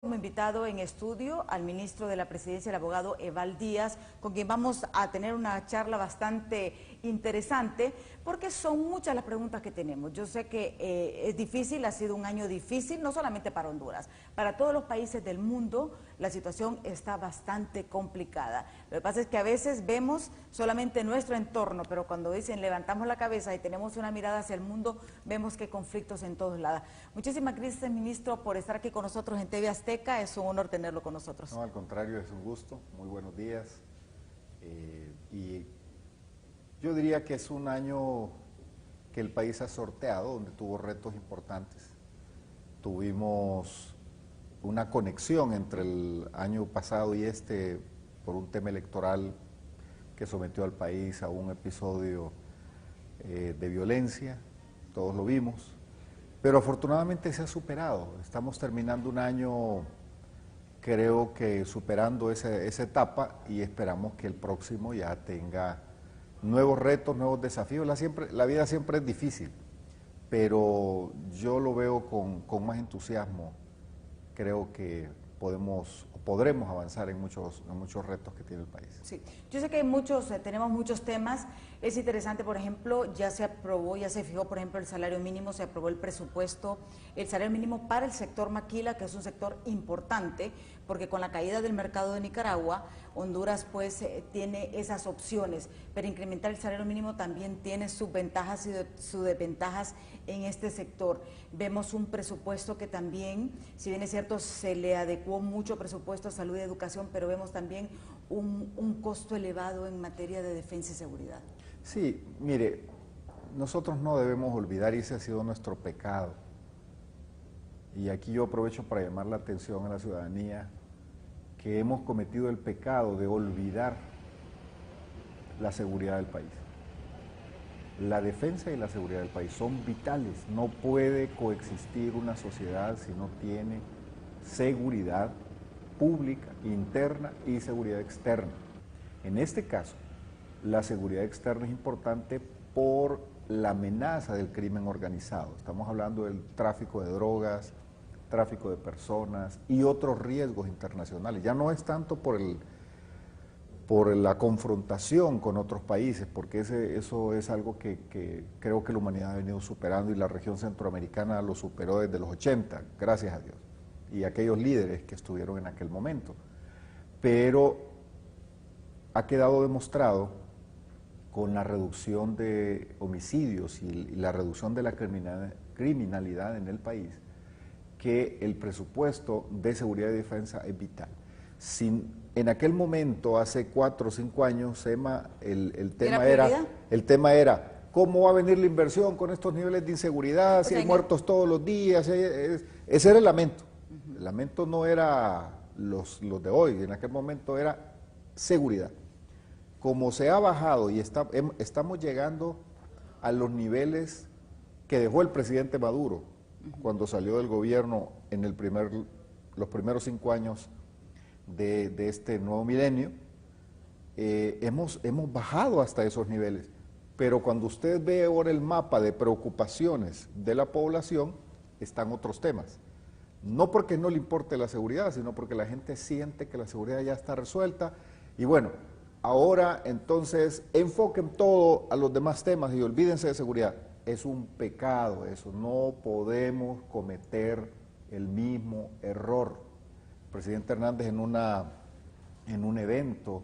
Como invitado en estudio al ministro de la Presidencia, el abogado Eval Díaz, con quien vamos a tener una charla bastante interesante, porque son muchas las preguntas que tenemos. Yo sé que es difícil, ha sido un año difícil, no solamente para Honduras, para todos los países del mundo la situación está bastante complicada. Lo que pasa es que a veces vemos solamente nuestro entorno, pero cuando dicen levantamos la cabeza y tenemos una mirada hacia el mundo, vemos que hay conflictos en todos lados. Muchísimas gracias, ministro, por estar aquí con nosotros en TV Azteca. Es un honor tenerlo con nosotros. No, al contrario, es un gusto. Muy buenos días. Y yo diría que es un año que el país ha sorteado, donde tuvo retos importantes. Tuvimos una conexión entre el año pasado y este por un tema electoral que sometió al país a un episodio de violencia, todos lo vimos, pero afortunadamente se ha superado. Estamos terminando un año, creo que superando esa etapa, y esperamos que el próximo ya tenga nuevos retos, nuevos desafíos. La vida siempre es difícil, pero yo lo veo con más entusiasmo. Creo que podremos avanzar en muchos retos que tiene el país. Sí, yo sé que hay tenemos muchos temas. Es interesante, por ejemplo, ya se aprobó, ya se fijó, por ejemplo, el salario mínimo, se aprobó el presupuesto, el salario mínimo para el sector maquila, que es un sector importante, porque con la caída del mercado de Nicaragua, Honduras pues tiene esas opciones, pero incrementar el salario mínimo también tiene sus ventajas y sus desventajas en este sector. Vemos un presupuesto que también, si bien es cierto, se le adecuó mucho presupuesto a salud y educación, pero vemos también un costo elevado en materia de defensa y seguridad. Sí, mire, nosotros no debemos olvidar, y ese ha sido nuestro pecado, y aquí yo aprovecho para llamar la atención a la ciudadanía, que hemos cometido el pecado de olvidar la seguridad del país. La defensa y la seguridad del país son vitales. No puede coexistir una sociedad si no tiene seguridad pública, interna y seguridad externa. En este caso, la seguridad externa es importante por la amenaza del crimen organizado. Estamos hablando del tráfico de drogas, tráfico de personas y otros riesgos internacionales. Ya no es tanto por la confrontación con otros países, porque eso es algo que creo que la humanidad ha venido superando, y la región centroamericana lo superó desde los 80, gracias a Dios, y aquellos líderes que estuvieron en aquel momento. Pero ha quedado demostrado con la reducción de homicidios y la reducción de la criminalidad en el país, que el presupuesto de seguridad y defensa es vital. En aquel momento, hace 4 o 5 años, Emma, el tema era ¿cómo va a venir la inversión con estos niveles de inseguridad? Si hay muertos todos los días. Ese era el lamento. El lamento no era los de hoy, en aquel momento era seguridad. Como se ha bajado y estamos llegando a los niveles que dejó el presidente Maduro cuando salió del gobierno en los primeros 5 años de este nuevo milenio, hemos bajado hasta esos niveles. Pero cuando usted ve ahora el mapa de preocupaciones de la población, están otros temas. No porque no le importe la seguridad, sino porque la gente siente que la seguridad ya está resuelta. Y bueno, ahora entonces enfoquen todo a los demás temas y olvídense de seguridad. Es un pecado eso, no podemos cometer el mismo error. El presidente Hernández en un evento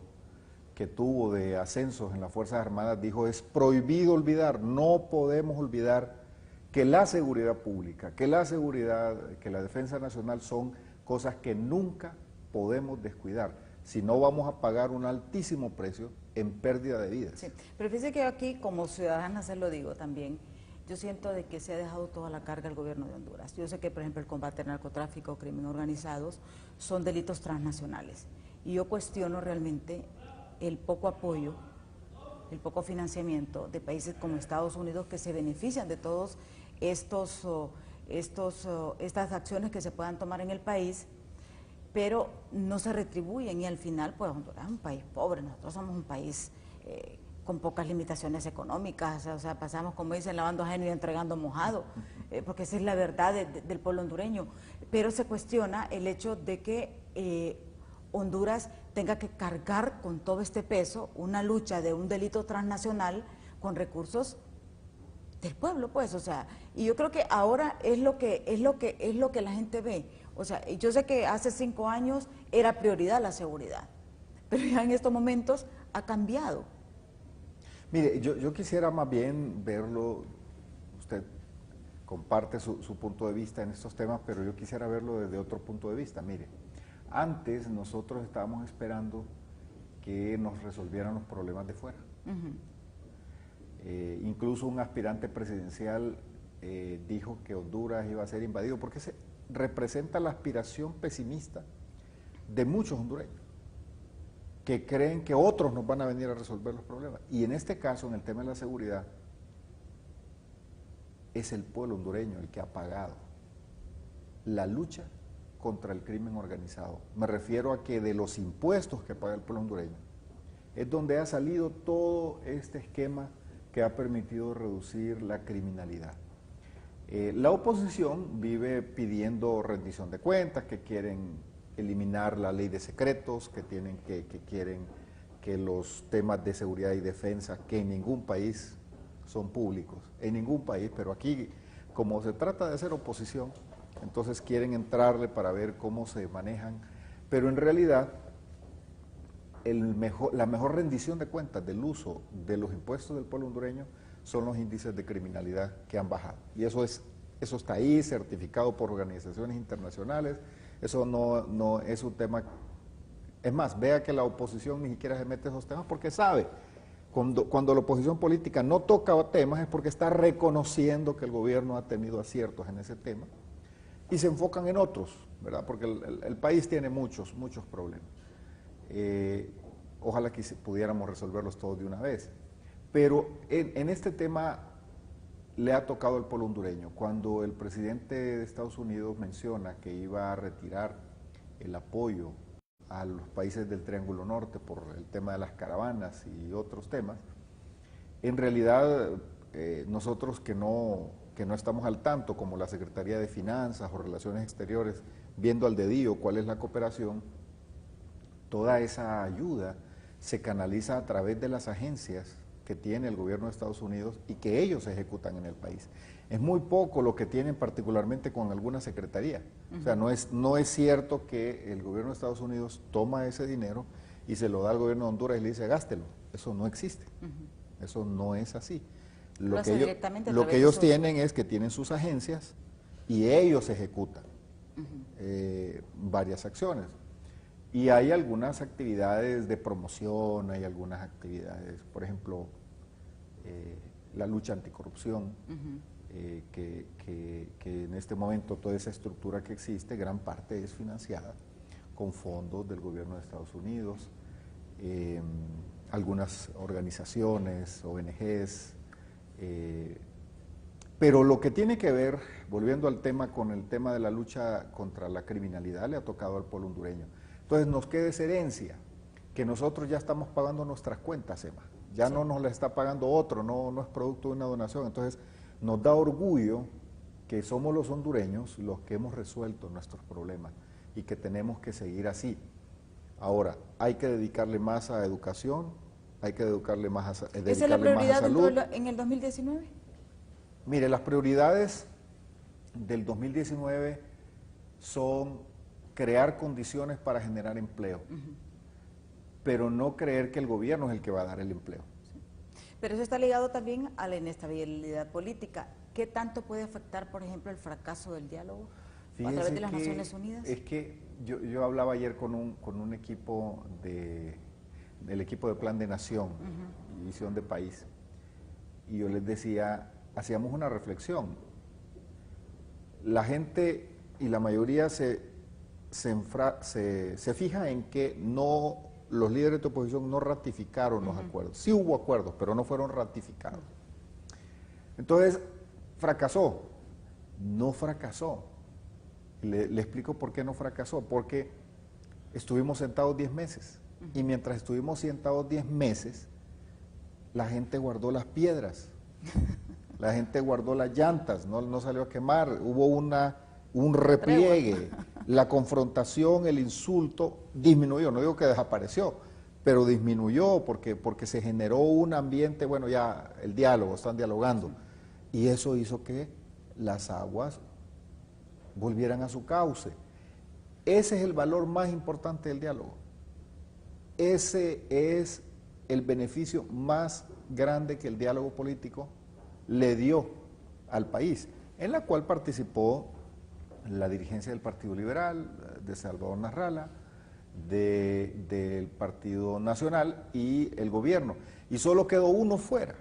que tuvo de ascensos en las Fuerzas Armadas dijo: es prohibido olvidar, no podemos olvidar que la seguridad pública, que la seguridad, que la defensa nacional son cosas que nunca podemos descuidar, si no vamos a pagar un altísimo precio en pérdida de vidas. Sí, pero fíjese que yo aquí como ciudadana se lo digo también, yo siento de que se ha dejado toda la carga al gobierno de Honduras. Yo sé que, por ejemplo, el combate al narcotráfico, crimen organizados, son delitos transnacionales. Y yo cuestiono realmente el poco apoyo, el poco financiamiento de países como Estados Unidos, que se benefician de todos estas acciones que se puedan tomar en el país, pero no se retribuyen, y al final pues Honduras es un país pobre, nosotros somos un país con pocas limitaciones económicas, o sea, pasamos, como dicen, lavando ajeno y entregando mojado, porque esa es la verdad del pueblo hondureño. Pero se cuestiona el hecho de que Honduras tenga que cargar con todo este peso una lucha de un delito transnacional con recursos del pueblo, pues, o sea, y yo creo que ahora es lo que la gente ve. O sea, yo sé que hace 5 años era prioridad la seguridad, pero ya en estos momentos ha cambiado. Mire, yo quisiera más bien verlo, usted comparte su punto de vista en estos temas, pero yo quisiera verlo desde otro punto de vista. Mire, antes nosotros estábamos esperando que nos resolvieran los problemas de fuera. Incluso un aspirante presidencial dijo que Honduras iba a ser invadido, porque se representa la aspiración pesimista de muchos hondureños, que creen que otros nos van a venir a resolver los problemas. Y en este caso, en el tema de la seguridad, es el pueblo hondureño el que ha pagado la lucha contra el crimen organizado. Me refiero a que de los impuestos que paga el pueblo hondureño, es donde ha salido todo este esquema que ha permitido reducir la criminalidad. La oposición vive pidiendo rendición de cuentas, que quieren eliminar la ley de secretos, que quieren que los temas de seguridad y defensa, que en ningún país son públicos, en ningún país, pero aquí, como se trata de hacer oposición, entonces quieren entrarle para ver cómo se manejan, pero en realidad la mejor rendición de cuentas del uso de los impuestos del pueblo hondureño son los índices de criminalidad que han bajado. Y eso está ahí, certificado por organizaciones internacionales. Eso no es un tema. Es más, vea que la oposición ni siquiera se mete en esos temas porque sabe, cuando la oposición política no toca temas es porque está reconociendo que el gobierno ha tenido aciertos en ese tema y se enfocan en otros, ¿verdad? Porque el país tiene muchos problemas. Ojalá que pudiéramos resolverlos todos de una vez. Pero en este tema le ha tocado al pueblo hondureño. Cuando el presidente de Estados Unidos menciona que iba a retirar el apoyo a los países del Triángulo Norte por el tema de las caravanas y otros temas, en realidad nosotros que no estamos al tanto, como la Secretaría de Finanzas o Relaciones Exteriores, viendo al dedillo cuál es la cooperación, toda esa ayuda se canaliza a través de las agencias que tiene el gobierno de Estados Unidos y que ellos ejecutan en el país. Es muy poco lo que tienen particularmente con alguna secretaría. O sea, no es cierto que el gobierno de Estados Unidos toma ese dinero y se lo da al gobierno de Honduras y le dice gástelo. Eso no existe. Eso no es así. Lo que ellos tienen es que tienen sus agencias y ellos ejecutan varias acciones. Y hay algunas actividades de promoción, hay algunas actividades, por ejemplo, la lucha anticorrupción, que en este momento toda esa estructura que existe, gran parte es financiada con fondos del gobierno de Estados Unidos, algunas organizaciones, ONGs, pero lo que tiene que ver, volviendo al tema, con el tema de la lucha contra la criminalidad, le ha tocado al pueblo hondureño. Entonces nos queda esa herencia, que nosotros ya estamos pagando nuestras cuentas, Emma. Ya no nos la está pagando otro, no es producto de una donación. Entonces nos da orgullo que somos los hondureños los que hemos resuelto nuestros problemas y que tenemos que seguir así. Ahora, hay que dedicarle más a educación, hay que dedicarle más a salud. ¿Esa es la prioridad en el 2019? Mire, las prioridades del 2019 son crear condiciones para generar empleo, pero no creer que el gobierno es el que va a dar el empleo. Sí. Pero eso está ligado también a la inestabilidad política. ¿Qué tanto puede afectar, por ejemplo, el fracaso del diálogo a través de las Naciones Unidas? Es que yo hablaba ayer con un equipo del equipo de Plan de Nación y Visión de País, y yo les decía, hacíamos una reflexión. La gente y la mayoría se fija en que los líderes de oposición no ratificaron los acuerdos. Sí hubo acuerdos, pero no fueron ratificados. Entonces, fracasó. No fracasó. Le explico por qué no fracasó. Porque estuvimos sentados 10 meses. Y mientras estuvimos sentados 10 meses, la gente guardó las piedras, la gente guardó las llantas, no salió a quemar, hubo un repliegue, la confrontación, el insulto disminuyó, no digo que desapareció, pero disminuyó porque se generó un ambiente, bueno, ya el diálogo, están dialogando, y eso hizo que las aguas volvieran a su cauce. Ese es el valor más importante del diálogo. Ese es el beneficio más grande que el diálogo político le dio al país, en la cual participó la dirigencia del Partido Liberal, de Salvador Narrala, del Partido Nacional y el gobierno. Y solo quedó uno fuera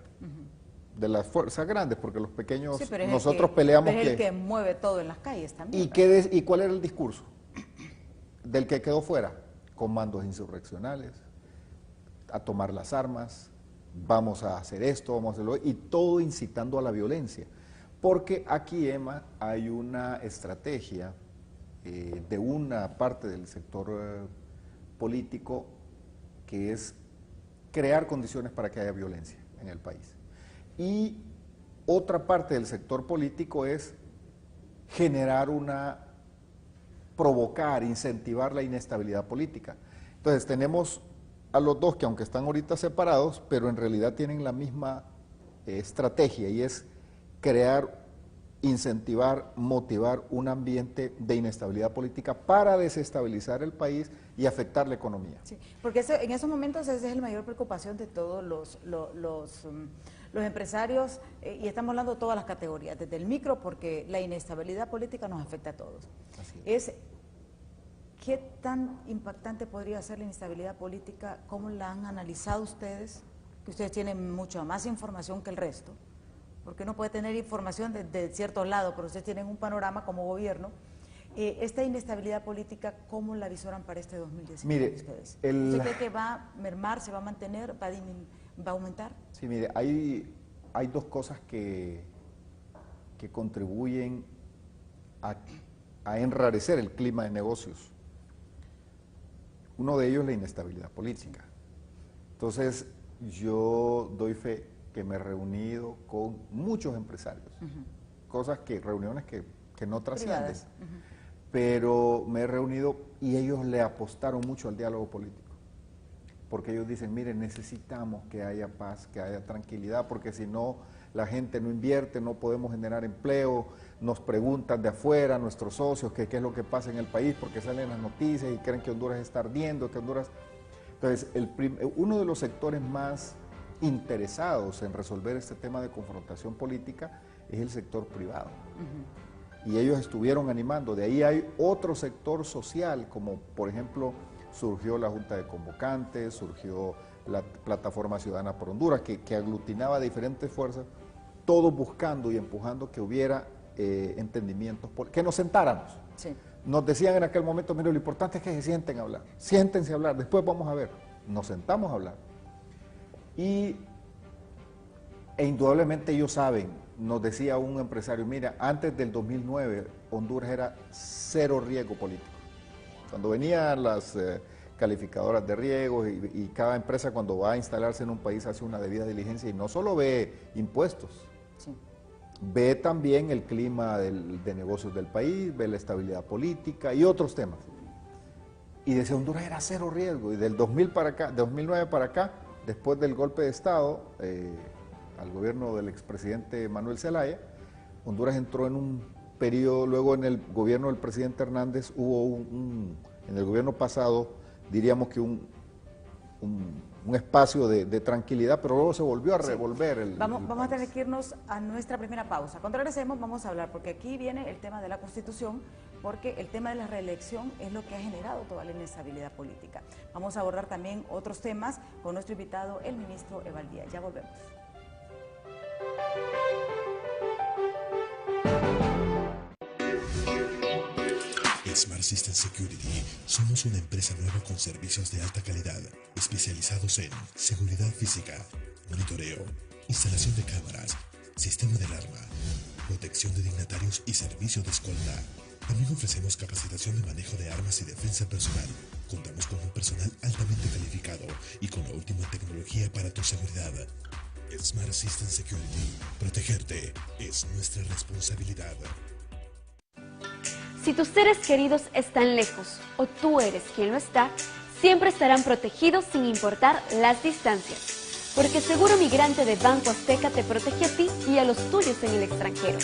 de las fuerzas grandes, porque los pequeños, sí, nosotros peleamos es el que mueve todo en las calles también. ¿Y cuál era el discurso del que quedó fuera? Comandos insurreccionales, a tomar las armas, vamos a hacer esto, vamos a hacerlo, y todo incitando a la violencia. Porque aquí, Emma, hay una estrategia de una parte del sector político que es crear condiciones para que haya violencia en el país. Y otra parte del sector político es provocar, incentivar la inestabilidad política. Entonces tenemos a los dos que aunque están ahorita separados, pero en realidad tienen la misma estrategia, y es crear, incentivar, motivar un ambiente de inestabilidad política para desestabilizar el país y afectar la economía. Sí, porque en esos momentos esa es la mayor preocupación de todos los empresarios, y estamos hablando de todas las categorías, desde el micro, porque la inestabilidad política nos afecta a todos. Así es. ¿Qué tan impactante podría ser la inestabilidad política? ¿Cómo la han analizado ustedes? Que ustedes tienen mucha más información que el resto, porque uno puede tener información de ciertos lados, pero ustedes tienen un panorama como gobierno. Esta inestabilidad política, ¿cómo la visoran para este 2019? Mire, ustedes? ¿Usted cree que va a mermar, se va a mantener, va a aumentar? Sí, mire, hay dos cosas que contribuyen a enrarecer el clima de negocios. Uno de ellos es la inestabilidad política. Entonces, yo doy fe que me he reunido con muchos empresarios, reuniones que no trascienden, pero me he reunido y ellos le apostaron mucho al diálogo político, porque ellos dicen, miren, necesitamos que haya paz, que haya tranquilidad, porque si no, la gente no invierte, no podemos generar empleo, nos preguntan de afuera, nuestros socios, qué es lo que pasa en el país, porque salen las noticias y creen que Honduras está ardiendo, que Honduras... Entonces, uno de los sectores más interesados en resolver este tema de confrontación política es el sector privado. Y ellos estuvieron animando. De ahí hay otro sector social, como por ejemplo surgió la Junta de Convocantes, surgió la Plataforma Ciudadana por Honduras, que aglutinaba diferentes fuerzas, todos buscando y empujando que hubiera entendimientos, que nos sentáramos. Sí. Nos decían en aquel momento, mire, lo importante es que se sienten a hablar, siéntense a hablar, después vamos a ver. Nos sentamos a hablar. E indudablemente ellos saben, nos decía un empresario, mira, antes del 2009 Honduras era cero riesgo político. Cuando venían las calificadoras de riesgos y cada empresa cuando va a instalarse en un país hace una debida diligencia y no solo ve impuestos, sí, ve también el clima de negocios del país, ve la estabilidad política y otros temas. Y decía, Honduras era cero riesgo, y del 2009 para acá, después del golpe de Estado al gobierno del expresidente Manuel Zelaya, Honduras entró en un periodo, luego en el gobierno del presidente Hernández hubo en el gobierno pasado, diríamos que un espacio de tranquilidad, pero luego se volvió a revolver Vamos a tener que irnos a nuestra primera pausa. Cuando regresemos vamos a hablar, porque aquí viene el tema de la Constitución, porque el tema de la reelección es lo que ha generado toda la inestabilidad política. Vamos a abordar también otros temas con nuestro invitado, el ministro Evaldía. Ya volvemos. Smart System Security. Somos una empresa nueva con servicios de alta calidad, especializados en seguridad física, monitoreo, instalación de cámaras, sistema de alarma, protección de dignatarios y servicio de escolta. También ofrecemos capacitación de manejo de armas y defensa personal. Contamos con un personal altamente calificado y con la última tecnología para tu seguridad. Smart System Security. Protegerte es nuestra responsabilidad. Si tus seres queridos están lejos o tú eres quien lo está, siempre estarán protegidos sin importar las distancias. Porque Seguro Migrante de Banco Azteca te protege a ti y a los tuyos en el extranjero.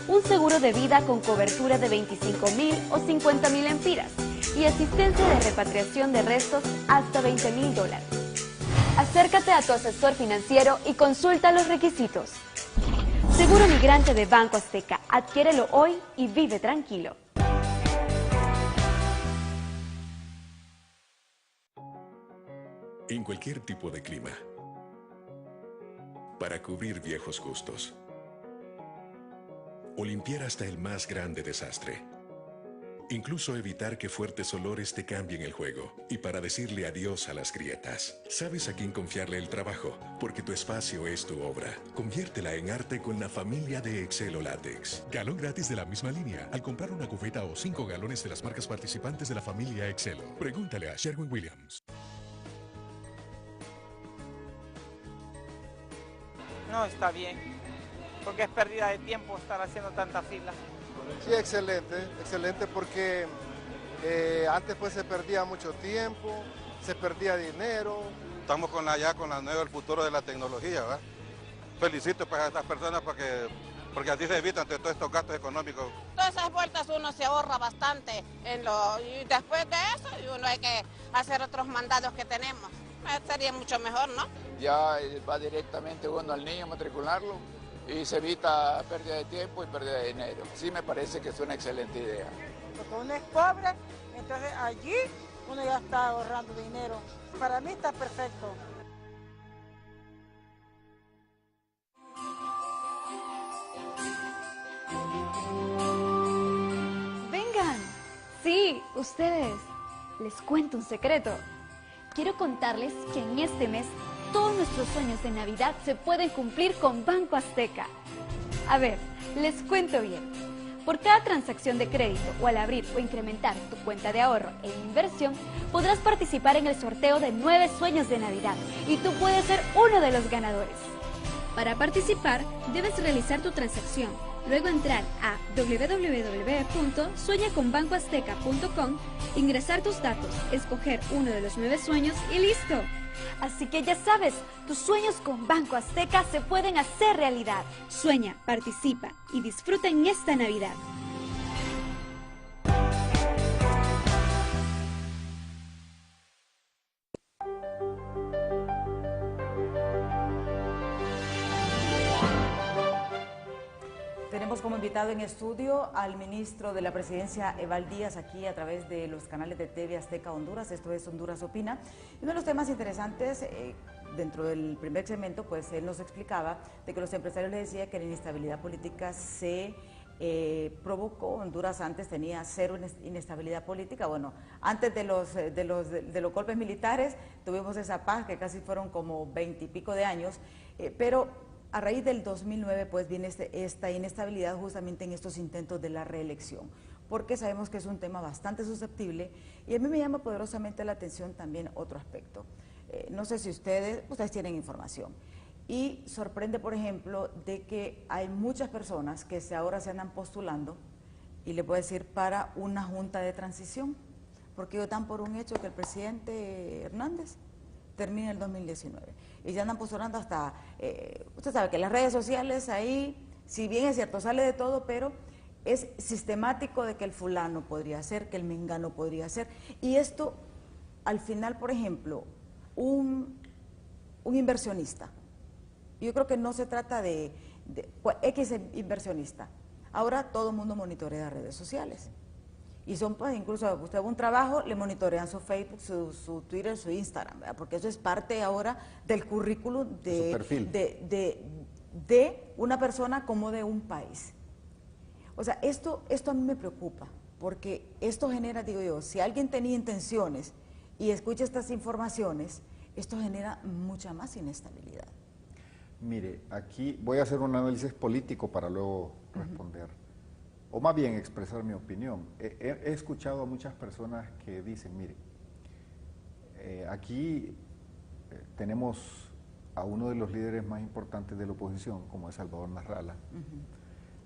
Un seguro de vida con cobertura de 25.000 o 50.000 empiras y asistencia de repatriación de restos hasta $20.000. Acércate a tu asesor financiero y consulta los requisitos. Seguro Migrante de Banco Azteca. Adquiérelo hoy y vive tranquilo. En cualquier tipo de clima, para cubrir viejos gustos o limpiar hasta el más grande desastre, incluso evitar que fuertes olores te cambien el juego y para decirle adiós a las grietas. Sabes a quién confiarle el trabajo, porque tu espacio es tu obra. Conviértela en arte con la familia de Excelo Látex. Galón gratis de la misma línea al comprar una cubeta o 5 galones de las marcas participantes de la familia Excelo. Pregúntale a Sherwin-Williams. No está bien, porque es pérdida de tiempo estar haciendo tanta fila. Sí, excelente porque antes pues se perdía mucho tiempo, se perdía dinero. Estamos ya con la nueva, el futuro de la tecnología, ¿verdad? Felicito pues a estas personas porque así se evitan todos estos gastos económicos. Todas esas vueltas uno se ahorra bastante y después de eso uno hay que hacer otros mandados que tenemos. Sería mucho mejor, ¿no? Ya va directamente uno al niño a matricularlo y se evita pérdida de tiempo y pérdida de dinero. Sí me parece que es una excelente idea. Porque uno es pobre, entonces allí uno ya está ahorrando dinero. Para mí está perfecto. ¡Vengan! Sí, ustedes. Les cuento un secreto. Quiero contarles que en este mes todos nuestros sueños de Navidad se pueden cumplir con Banco Azteca. A ver, les cuento bien. Por cada transacción de crédito o al abrir o incrementar tu cuenta de ahorro e inversión, podrás participar en el sorteo de 9 sueños de Navidad y tú puedes ser uno de los ganadores. Para participar, debes realizar tu transacción, luego entrar a www.sueñaconbancoazteca.com, ingresar tus datos, escoger uno de los 9 sueños y ¡listo! Así que ya sabes, tus sueños con Banco Azteca se pueden hacer realidad. Sueña, participa y disfruta en esta Navidad. Tenemos como invitado en estudio al ministro de la Presidencia, Eval Díaz, aquí a través de los canales de TV Azteca Honduras. Esto es Honduras Opina. Y uno de los temas interesantes dentro del primer segmento, pues él nos explicaba de que los empresarios le decían que la inestabilidad política se provocó. Honduras antes tenía cero inestabilidad política. Bueno, antes de los golpes militares tuvimos esa paz que casi fueron como 20 y pico de años, pero a raíz del 2009 pues viene esta inestabilidad justamente en estos intentos de la reelección, porque sabemos que es un tema bastante susceptible y a mí me llama poderosamente la atención también otro aspecto. No sé si ustedes tienen información y sorprende, por ejemplo, de que hay muchas personas que ahora se andan postulando, y le puedo decir, para una junta de transición, porque ellos dan por un hecho que el presidente Hernández termina el 2019 y ya andan postulando hasta, usted sabe que las redes sociales ahí, si bien es cierto, sale de todo, pero es sistemático de que el fulano podría ser, que el mengano podría ser, y esto al final, por ejemplo, un inversionista, yo creo que no se trata de X inversionista, ahora todo el mundo monitorea redes sociales. Y son, pues, incluso usted va a un trabajo, le monitorean su Facebook, su Twitter, su Instagram, ¿verdad? Porque eso es parte ahora del currículum de una persona como de un país. O sea, esto a mí me preocupa, porque esto genera, digo yo, si alguien tenía intenciones y escucha estas informaciones, esto genera mucha más inestabilidad. Mire, aquí voy a hacer un análisis político para luego responder. O más bien expresar mi opinión. He escuchado a muchas personas que dicen, mire, aquí tenemos a uno de los líderes más importantes de la oposición, como es Salvador Nasralla.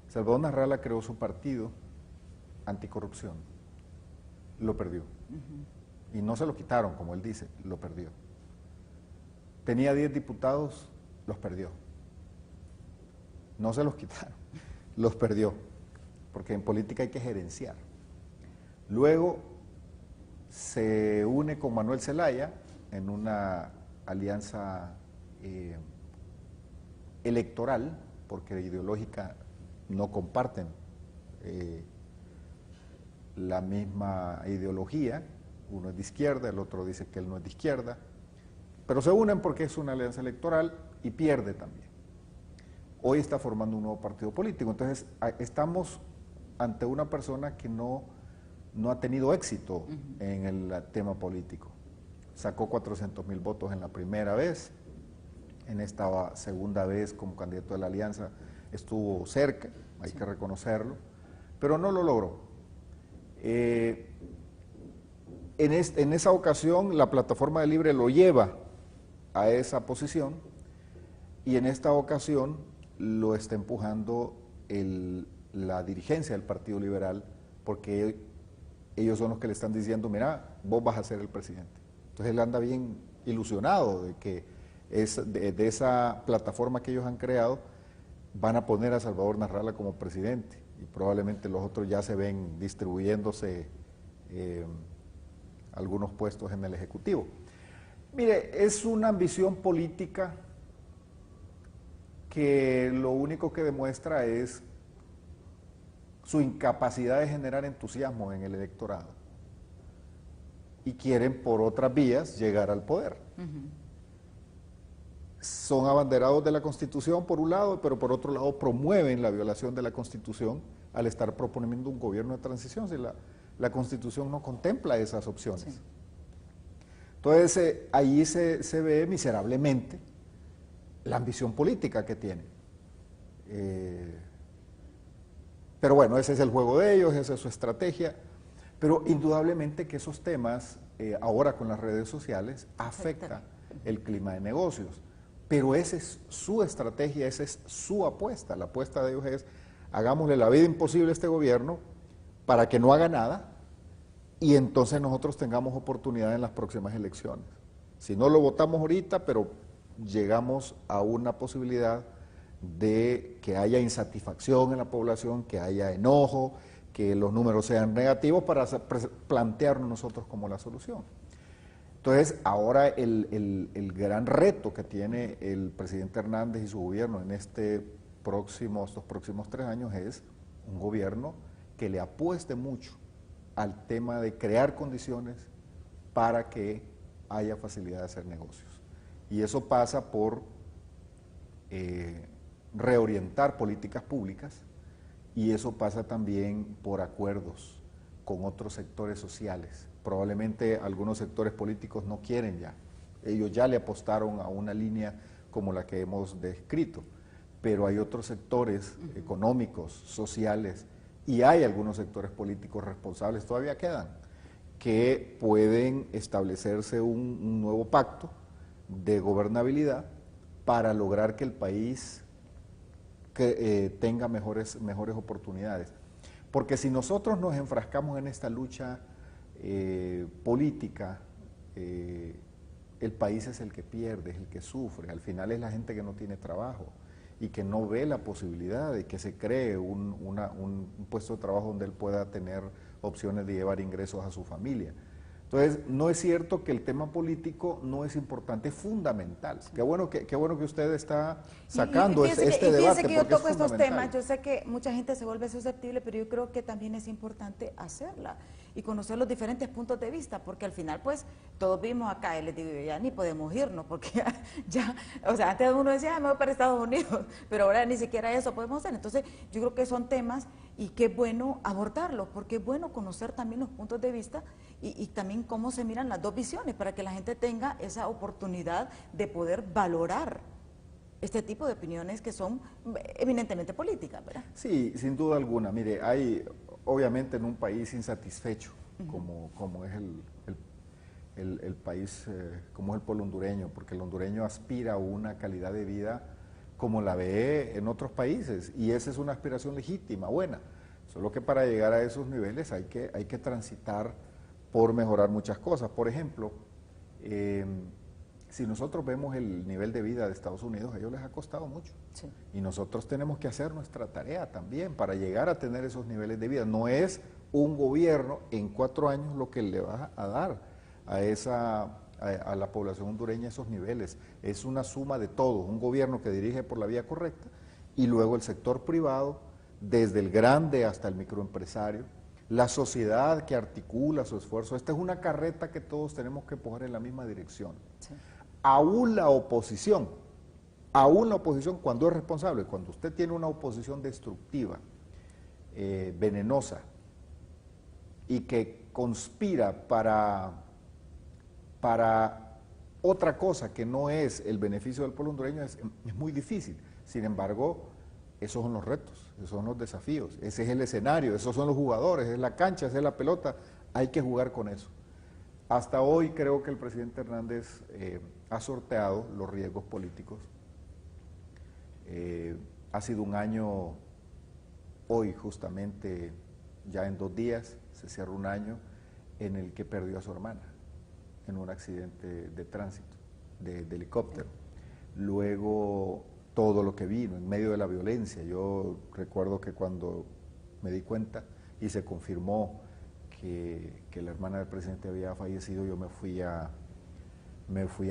Salvador Nasralla creó su partido anticorrupción, lo perdió. Y no se lo quitaron, como él dice, lo perdió. Tenía 10 diputados, los perdió. No se los quitaron, los perdió, porque en política hay que gerenciar. Luego se une con Manuel Zelaya en una alianza electoral, porque ideológica no comparten la misma ideología, uno es de izquierda, el otro dice que él no es de izquierda, pero se unen porque es una alianza electoral y pierde también. Hoy está formando un nuevo partido político, entonces estamos ante una persona que no ha tenido éxito en el tema político. Sacó 400,000 votos en la primera vez, en esta segunda vez como candidato de la alianza estuvo cerca, hay que reconocerlo, pero no lo logró. En esa ocasión la plataforma de Libre lo lleva a esa posición y en esta ocasión lo está empujando la dirigencia del Partido Liberal, porque ellos son los que le están diciendo, mira, vos vas a ser el presidente. Entonces él anda bien ilusionado de que de esa plataforma que ellos han creado van a poner a Salvador Nasralla como presidente y probablemente los otros ya se ven distribuyéndose algunos puestos en el Ejecutivo. Mire, es una ambición política que lo único que demuestra es su incapacidad de generar entusiasmo en el electorado y quieren por otras vías llegar al poder. Son abanderados de la Constitución por un lado, pero por otro lado promueven la violación de la Constitución al estar proponiendo un gobierno de transición, si la Constitución no contempla esas opciones. Sí. Entonces ahí se ve miserablemente la ambición política que tiene. Pero bueno, ese es el juego de ellos, esa es su estrategia, pero indudablemente que esos temas, ahora con las redes sociales, afectan el clima de negocios. Pero esa es su estrategia, esa es su apuesta. La apuesta de ellos es, hagámosle la vida imposible a este gobierno para que no haga nada y entonces nosotros tengamos oportunidad en las próximas elecciones. Si no lo votamos ahorita, pero llegamos a una posibilidad de que haya insatisfacción en la población, que haya enojo, que los números sean negativos para plantearnos nosotros como la solución. Entonces, ahora el gran reto que tiene el presidente Hernández y su gobierno en estos próximos 3 años es un gobierno que le apueste mucho al tema de crear condiciones para que haya facilidad de hacer negocios. Y eso pasa por reorientar políticas públicas y eso pasa también por acuerdos con otros sectores sociales. Probablemente algunos sectores políticos no quieren ya, ellos ya le apostaron a una línea como la que hemos descrito, pero hay otros sectores económicos, sociales, y hay algunos sectores políticos responsables, todavía quedan, que pueden establecerse un nuevo pacto de gobernabilidad para lograr que el país tenga mejores oportunidades. Porque si nosotros nos enfrascamos en esta lucha política, el país es el que pierde, es el que sufre. Al final es la gente que no tiene trabajo y que no ve la posibilidad de que se cree un puesto de trabajo donde él pueda tener opciones de llevar ingresos a su familia. Entonces, no es cierto que el tema político no es importante, es fundamental. Sí. Qué bueno que usted está sacando este debate. Fíjese que yo toco estos temas, yo sé que mucha gente se vuelve susceptible, pero yo creo que también es importante hacerla y conocer los diferentes puntos de vista, porque al final, pues, todos vimos acá, y les digo, ya ni podemos irnos, porque ya o sea, antes uno decía, me voy para Estados Unidos, pero ahora ni siquiera eso podemos hacer. Entonces, yo creo que son temas y qué bueno abordarlos, porque es bueno conocer también los puntos de vista y también cómo se miran las dos visiones, para que la gente tenga esa oportunidad de poder valorar este tipo de opiniones que son eminentemente políticas, ¿verdad? Sí, sin duda alguna. Mire, hay obviamente en un país insatisfecho, como es el país como es el pueblo hondureño, porque el hondureño aspira a una calidad de vida como la ve en otros países, y esa es una aspiración legítima, buena. Solo que para llegar a esos niveles hay que transitar por mejorar muchas cosas. Por ejemplo, si nosotros vemos el nivel de vida de Estados Unidos, a ellos les ha costado mucho. Sí. Y nosotros tenemos que hacer nuestra tarea también para llegar a tener esos niveles de vida. No es un gobierno en 4 años lo que le va a dar a la población hondureña esos niveles. Es una suma de todo, un gobierno que dirige por la vía correcta y luego el sector privado, desde el grande hasta el microempresario, la sociedad que articula su esfuerzo. Esta es una carreta que todos tenemos que empujar en la misma dirección. Sí. Aún la oposición, cuando es responsable, cuando usted tiene una oposición destructiva, venenosa, y que conspira para otra cosa que no es el beneficio del pueblo hondureño, es muy difícil. Sin embargo, esos son los retos, esos son los desafíos, ese es el escenario, esos son los jugadores, es la cancha, esa es la pelota, hay que jugar con eso. Hasta hoy creo que el presidente Hernández ha sorteado los riesgos políticos. Ha sido un año, hoy justamente, ya en 2 días, se cierra un año en el que perdió a su hermana en un accidente de tránsito, de helicóptero. Luego, todo lo que vino en medio de la violencia. Yo recuerdo que cuando me di cuenta y se confirmó que la hermana del presidente había fallecido, yo me fui a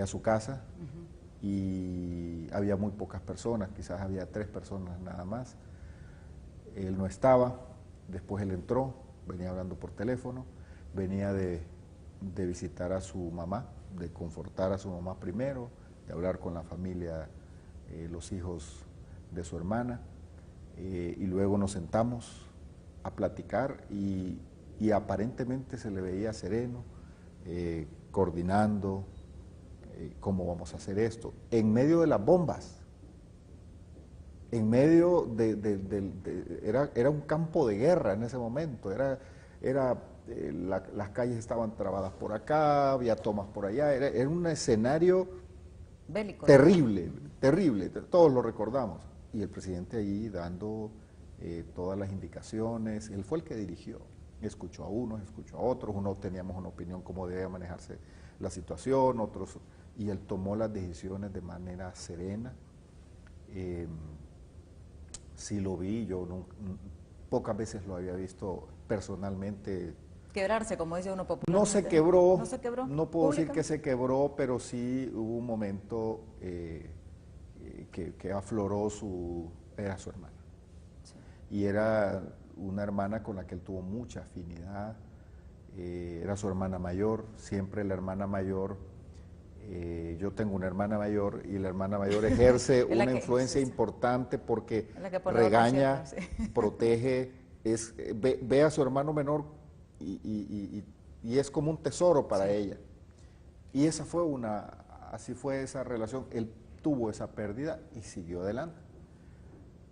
su casa y había muy pocas personas, quizás había 3 personas nada más. Él no estaba, después él entró, venía hablando por teléfono, venía de visitar a su mamá, de confortar a su mamá primero, de hablar con la familia, los hijos de su hermana, y luego nos sentamos a platicar y aparentemente se le veía sereno, coordinando cómo vamos a hacer esto, en medio de las bombas, en medio era un campo de guerra en ese momento, las calles estaban trabadas por acá, había tomas por allá, era un escenario bélico, terrible, terrible, todos lo recordamos, y el presidente ahí dando todas las indicaciones, él fue el que dirigió, escuchó a unos, escuchó a otros, unos teníamos una opinión cómo debía manejarse la situación, otros, y él tomó las decisiones de manera serena. Sí lo vi, yo pocas veces lo había visto personalmente. Quebrarse, como dice uno popularmente. No se quebró, no se quebró, no puedo decir que se quebró, pero sí hubo un momento que afloró era su hermana. Sí. Y era una hermana con la que él tuvo mucha afinidad, era su hermana mayor, siempre la hermana mayor, yo tengo una hermana mayor y la hermana mayor ejerce una influencia importante porque regaña, protege, ve a su hermano menor y es como un tesoro para ella. Y así fue esa relación, él tuvo esa pérdida y siguió adelante.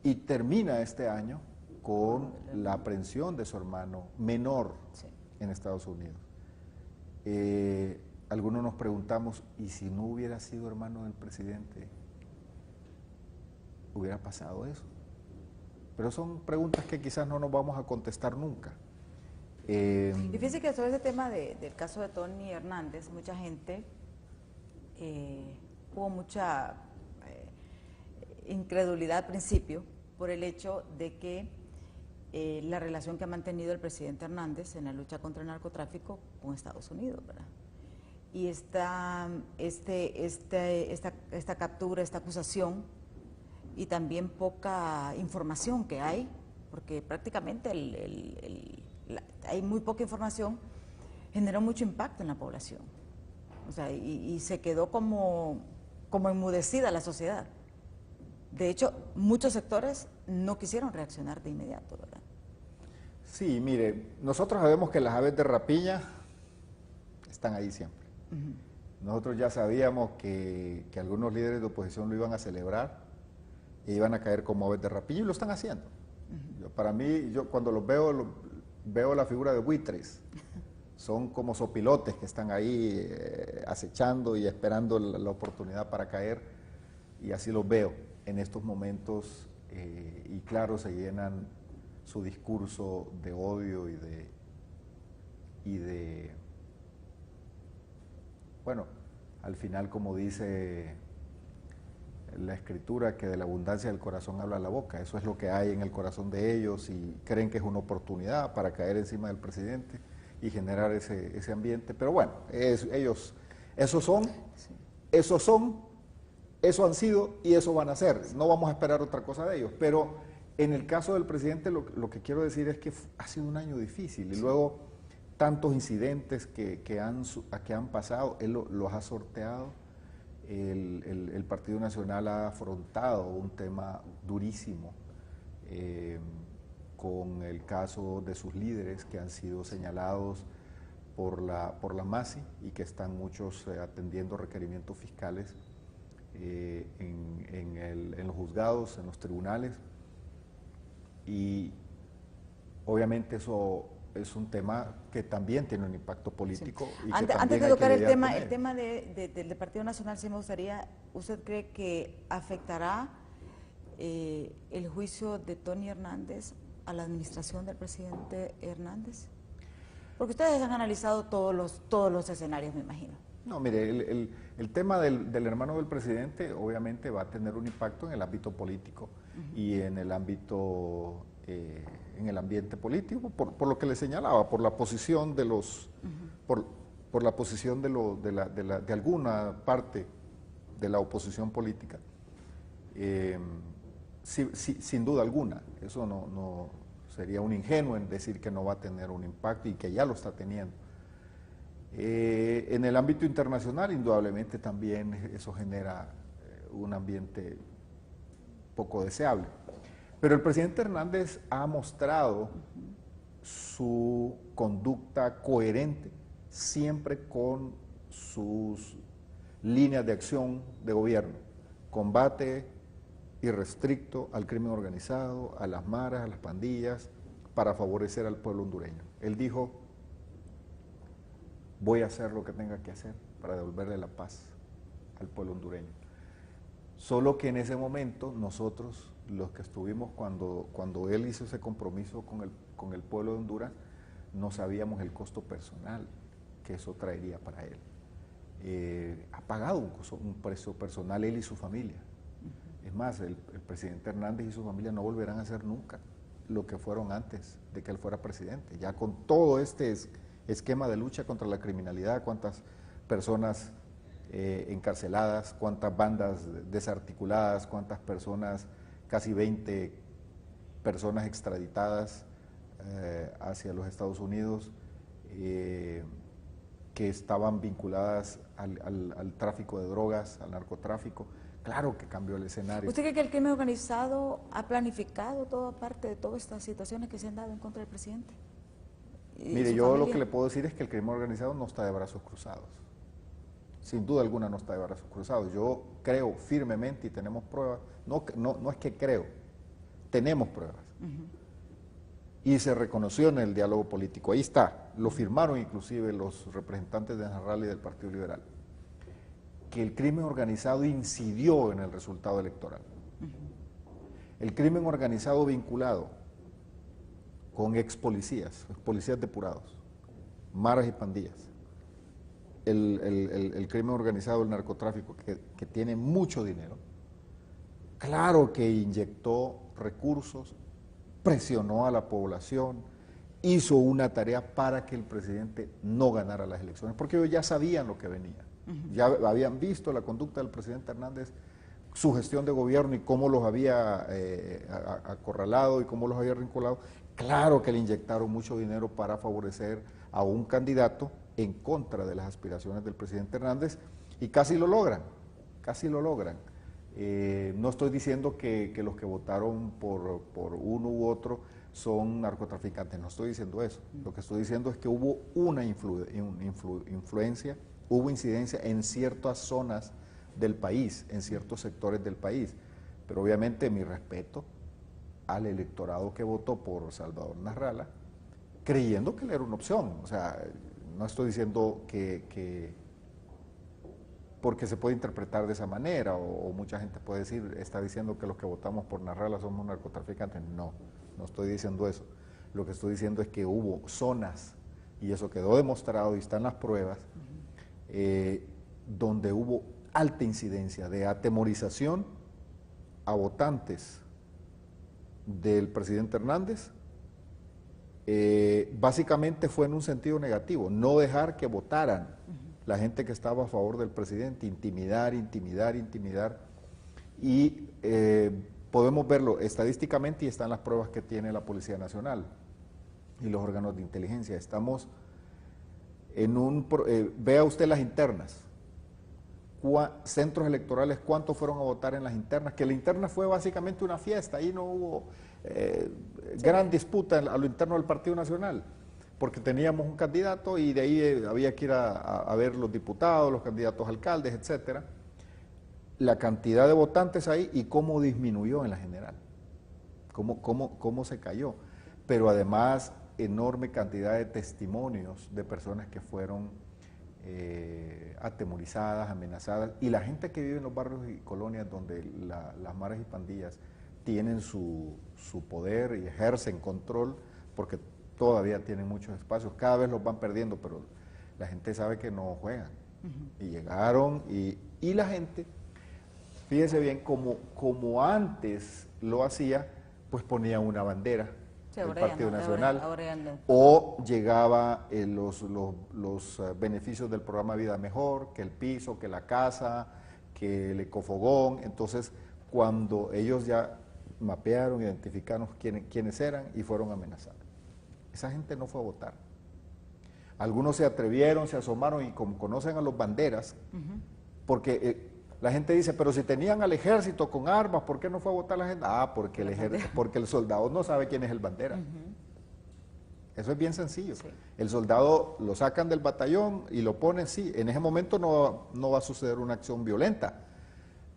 Y termina este año con la aprehensión de su hermano menor en Estados Unidos. Algunos nos preguntamos, ¿y si no hubiera sido hermano del presidente? ¿Hubiera pasado eso? Pero son preguntas que quizás no nos vamos a contestar nunca. Y fíjese que sobre ese tema del caso de Tony Hernández, mucha gente, hubo mucha incredulidad al principio por el hecho de que la relación que ha mantenido el presidente Hernández en la lucha contra el narcotráfico con Estados Unidos, ¿verdad? Y esta captura, esta acusación y también poca información que hay, porque prácticamente hay muy poca información, generó mucho impacto en la población. O sea, y se quedó como enmudecida la sociedad. De hecho, muchos sectores no quisieron reaccionar de inmediato, ¿verdad? Sí, mire, nosotros sabemos que las aves de rapiña están ahí siempre. Nosotros ya sabíamos que algunos líderes de oposición lo iban a celebrar e iban a caer como aves de rapiña y lo están haciendo. Para mí, yo cuando los veo la figura de buitres, son como sopilotes que están ahí acechando y esperando la oportunidad para caer, y así los veo en estos momentos, y claro, se llenan su discurso de odio y de bueno, al final, como dice la escritura, que de la abundancia del corazón habla la boca. Eso es lo que hay en el corazón de ellos, y creen que es una oportunidad para caer encima del presidente y generar ese ambiente. Pero bueno, ellos, eso han sido y eso van a ser. No vamos a esperar otra cosa de ellos. Pero en el caso del presidente, lo que quiero decir es que ha sido un año difícil, y luego tantos incidentes que han pasado, él los ha sorteado. El Partido Nacional ha afrontado un tema durísimo con el caso de sus líderes que han sido señalados por la MASI, y que están muchos atendiendo requerimientos fiscales en los juzgados, en los tribunales, y obviamente eso es un tema que también tiene un impacto político. Sí. Y antes de tocar el tema del Partido Nacional, sí me gustaría, ¿usted cree que afectará el juicio de Tony Hernández a la administración del presidente Hernández? Porque ustedes han analizado todos los escenarios, me imagino. No, mire, el tema del hermano del presidente obviamente va a tener un impacto en el ámbito político y en el ámbito, en el ambiente político, por lo que le señalaba, por la posición de los, por la posición de alguna parte de la oposición política, sin duda alguna. Eso no sería un ingenuo en decir que no va a tener un impacto, y que ya lo está teniendo. En el ámbito internacional, indudablemente también eso genera un ambiente poco deseable. Pero el presidente Hernández ha mostrado su conducta coherente, siempre con sus líneas de acción de gobierno: combate irrestricto al crimen organizado, a las maras, a las pandillas, para favorecer al pueblo hondureño. Él dijo: voy a hacer lo que tenga que hacer para devolverle la paz al pueblo hondureño. Solo que en ese momento nosotros, los que estuvimos cuando él hizo ese compromiso con el pueblo de Honduras, no sabíamos el costo personal que eso traería para él. Ha pagado un precio personal él y su familia. Es más, el presidente Hernández y su familia no volverán a ser nunca lo que fueron antes de que él fuera presidente. Ya con todo este esquema de lucha contra la criminalidad, cuántas personas encarceladas, cuántas bandas desarticuladas, cuántas personas, casi 20 personas extraditadas hacia los Estados Unidos, que estaban vinculadas al tráfico de drogas, al narcotráfico. Claro que cambió el escenario. ¿Usted cree que el crimen organizado ha planificado toda parte de todas estas situaciones que se han dado en contra del presidente? Mire, yo lo que le puedo decir es que el crimen organizado no está de brazos cruzados. Sin duda alguna no está de brazos cruzados. Yo creo firmemente, y tenemos pruebas, no es que creo, tenemos pruebas. Y se reconoció en el diálogo político, ahí está, lo firmaron inclusive los representantes de Narral y del Partido Liberal, que el crimen organizado incidió en el resultado electoral. El crimen organizado vinculado con ex policías depurados, maras y pandillas, el crimen organizado, el narcotráfico, que tiene mucho dinero, claro que inyectó recursos, presionó a la población, hizo una tarea para que el presidente no ganara las elecciones, porque ellos ya sabían lo que venía, ya habían visto la conducta del presidente Hernández, su gestión de gobierno y cómo los había acorralado y cómo los había vinculado. Claro que le inyectaron mucho dinero para favorecer a un candidato en contra de las aspiraciones del presidente Hernández, y casi lo logran, casi lo logran. No estoy diciendo que los que votaron por uno u otro son narcotraficantes, no estoy diciendo eso. Lo que estoy diciendo es que hubo una influencia, hubo incidencia en ciertas zonas del país, en ciertos sectores del país. Pero obviamente mi respeto al electorado que votó por Salvador Narrala, creyendo que él era una opción. O sea, no estoy diciendo que porque se puede interpretar de esa manera, o mucha gente puede decir, está diciendo que los que votamos por Narrala somos narcotraficantes. No, no estoy diciendo eso. Lo que estoy diciendo es que hubo zonas, y eso quedó demostrado y están las pruebas, donde hubo alta incidencia de atemorización a votantes del presidente Hernández. Básicamente fue en un sentido negativo, no dejar que votaran la gente que estaba a favor del presidente, intimidar, y podemos verlo estadísticamente y están las pruebas que tiene la Policía Nacional y los órganos de inteligencia. Estamos en un, vea usted las internas, centros electorales, ¿cuántos fueron a votar en las internas? Que la interna fue básicamente una fiesta, ahí no hubo gran disputa a lo interno del Partido Nacional, porque teníamos un candidato y de ahí había que ir a ver los diputados, los candidatos a alcaldes, etcétera. La cantidad de votantes ahí y cómo disminuyó en la general, cómo se cayó, pero además enorme cantidad de testimonios de personas que fueron atemorizadas, amenazadas, y la gente que vive en los barrios y colonias donde las maras y pandillas tienen su poder y ejercen control, porque todavía tienen muchos espacios, cada vez los van perdiendo, pero la gente sabe que no juegan. Y llegaron y la gente, fíjese bien, como antes lo hacía, pues ponía una bandera del Partido Nacional, o llegaba los beneficios del programa Vida Mejor, que el piso, que la casa, que el ecofogón. Entonces, cuando ellos ya mapearon, identificaron quiénes eran y fueron amenazados, esa gente no fue a votar. Algunos se atrevieron, se asomaron, y como conocen a los banderas, porque la gente dice, pero si tenían al ejército con armas, ¿por qué no fue a votar la gente? Ah, porque el soldado no sabe quién es el bandera. Eso es bien sencillo. Sí. El soldado lo sacan del batallón y lo ponen, sí, en ese momento no va a suceder una acción violenta,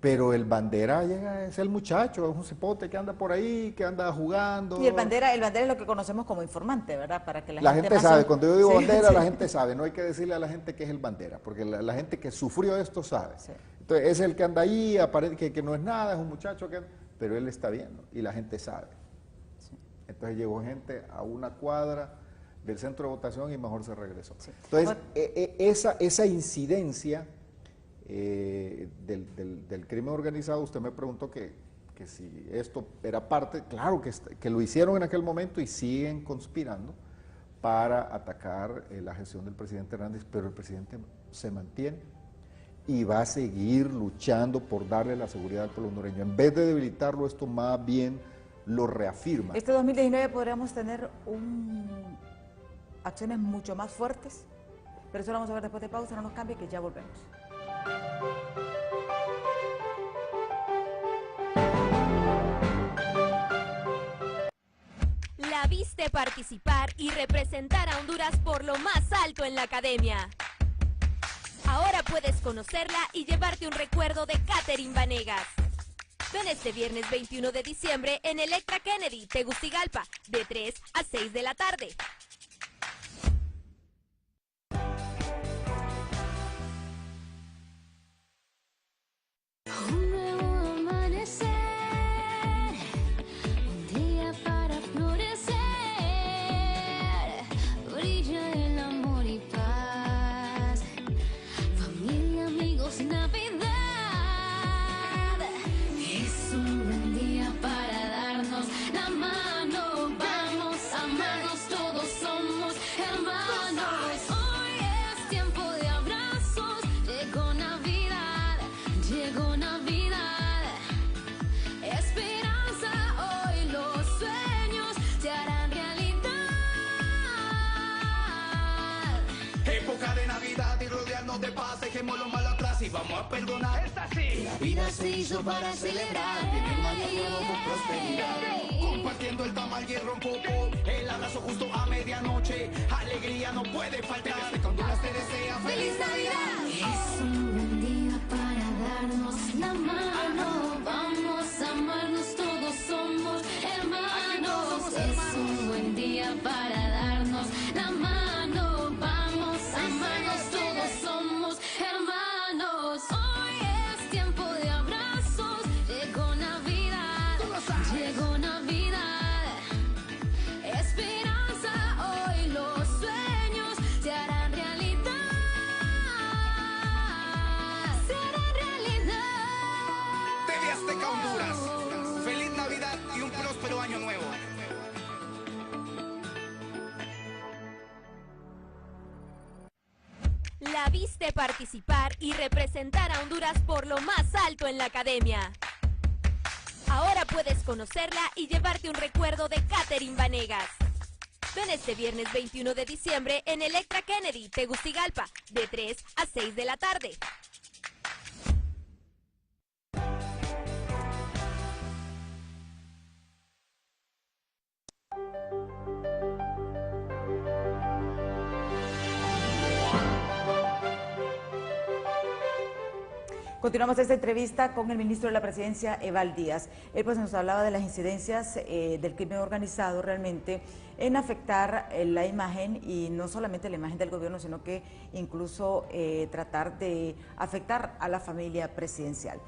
pero el bandera llega, es el muchacho, es un cipote que anda por ahí, que anda jugando. Y el bandera es lo que conocemos como informante, ¿verdad? Para que la gente sabe, cuando yo digo bandera, la gente sabe, no hay que decirle a la gente que es el bandera, porque la gente que sufrió esto sabe. Sí. Entonces, es el que anda ahí, que no es nada, es un muchacho pero él está viendo y la gente sabe. Sí. Entonces llegó gente a una cuadra del centro de votación y mejor se regresó. Sí. Entonces, esa incidencia del crimen organizado, usted me preguntó que si esto era parte, claro que lo hicieron en aquel momento y siguen conspirando para atacar la gestión del presidente Hernández, pero el presidente se mantiene y va a seguir luchando por darle la seguridad al pueblo hondureño. En vez de debilitarlo, esto más bien lo reafirma. Este 2019 podríamos tener acciones mucho más fuertes, pero eso lo vamos a ver después de pausa, no nos cambie, que ya volvemos. La viste participar y representar a Honduras por lo más alto en la academia. Ahora puedes conocerla y llevarte un recuerdo de Catherine Vanegas. Ven este viernes 21 de diciembre en Electra Kennedy, Tegucigalpa, de 3 a 6 de la tarde. Dejemos lo malo atrás y vamos a perdonar. Es así. La vida se hizo para celebrar. Viene un año nuevo con prosperidad. Compartiendo el tamal y el rompopo. El abrazo justo a medianoche. Alegría no puede faltar. Desde Honduras te desea feliz Navidad. Es un buen día para darnos la mano. Vamos a amarnos, todos somos hermanos. Es un buen día para darnos la mano. Vamos a atreviste a participar y representar a Honduras por lo más alto en la academia. Ahora puedes conocerla y llevarte un recuerdo de Katherine Vanegas. Ven este viernes 21 de diciembre en Electra Kennedy, Tegucigalpa, de 3 a 6 de la tarde. Continuamos esta entrevista con el ministro de la Presidencia, Eval Díaz. Él pues nos hablaba de las incidencias del crimen organizado realmente en afectar la imagen, y no solamente la imagen del gobierno, sino que incluso tratar de afectar a la familia presidencial.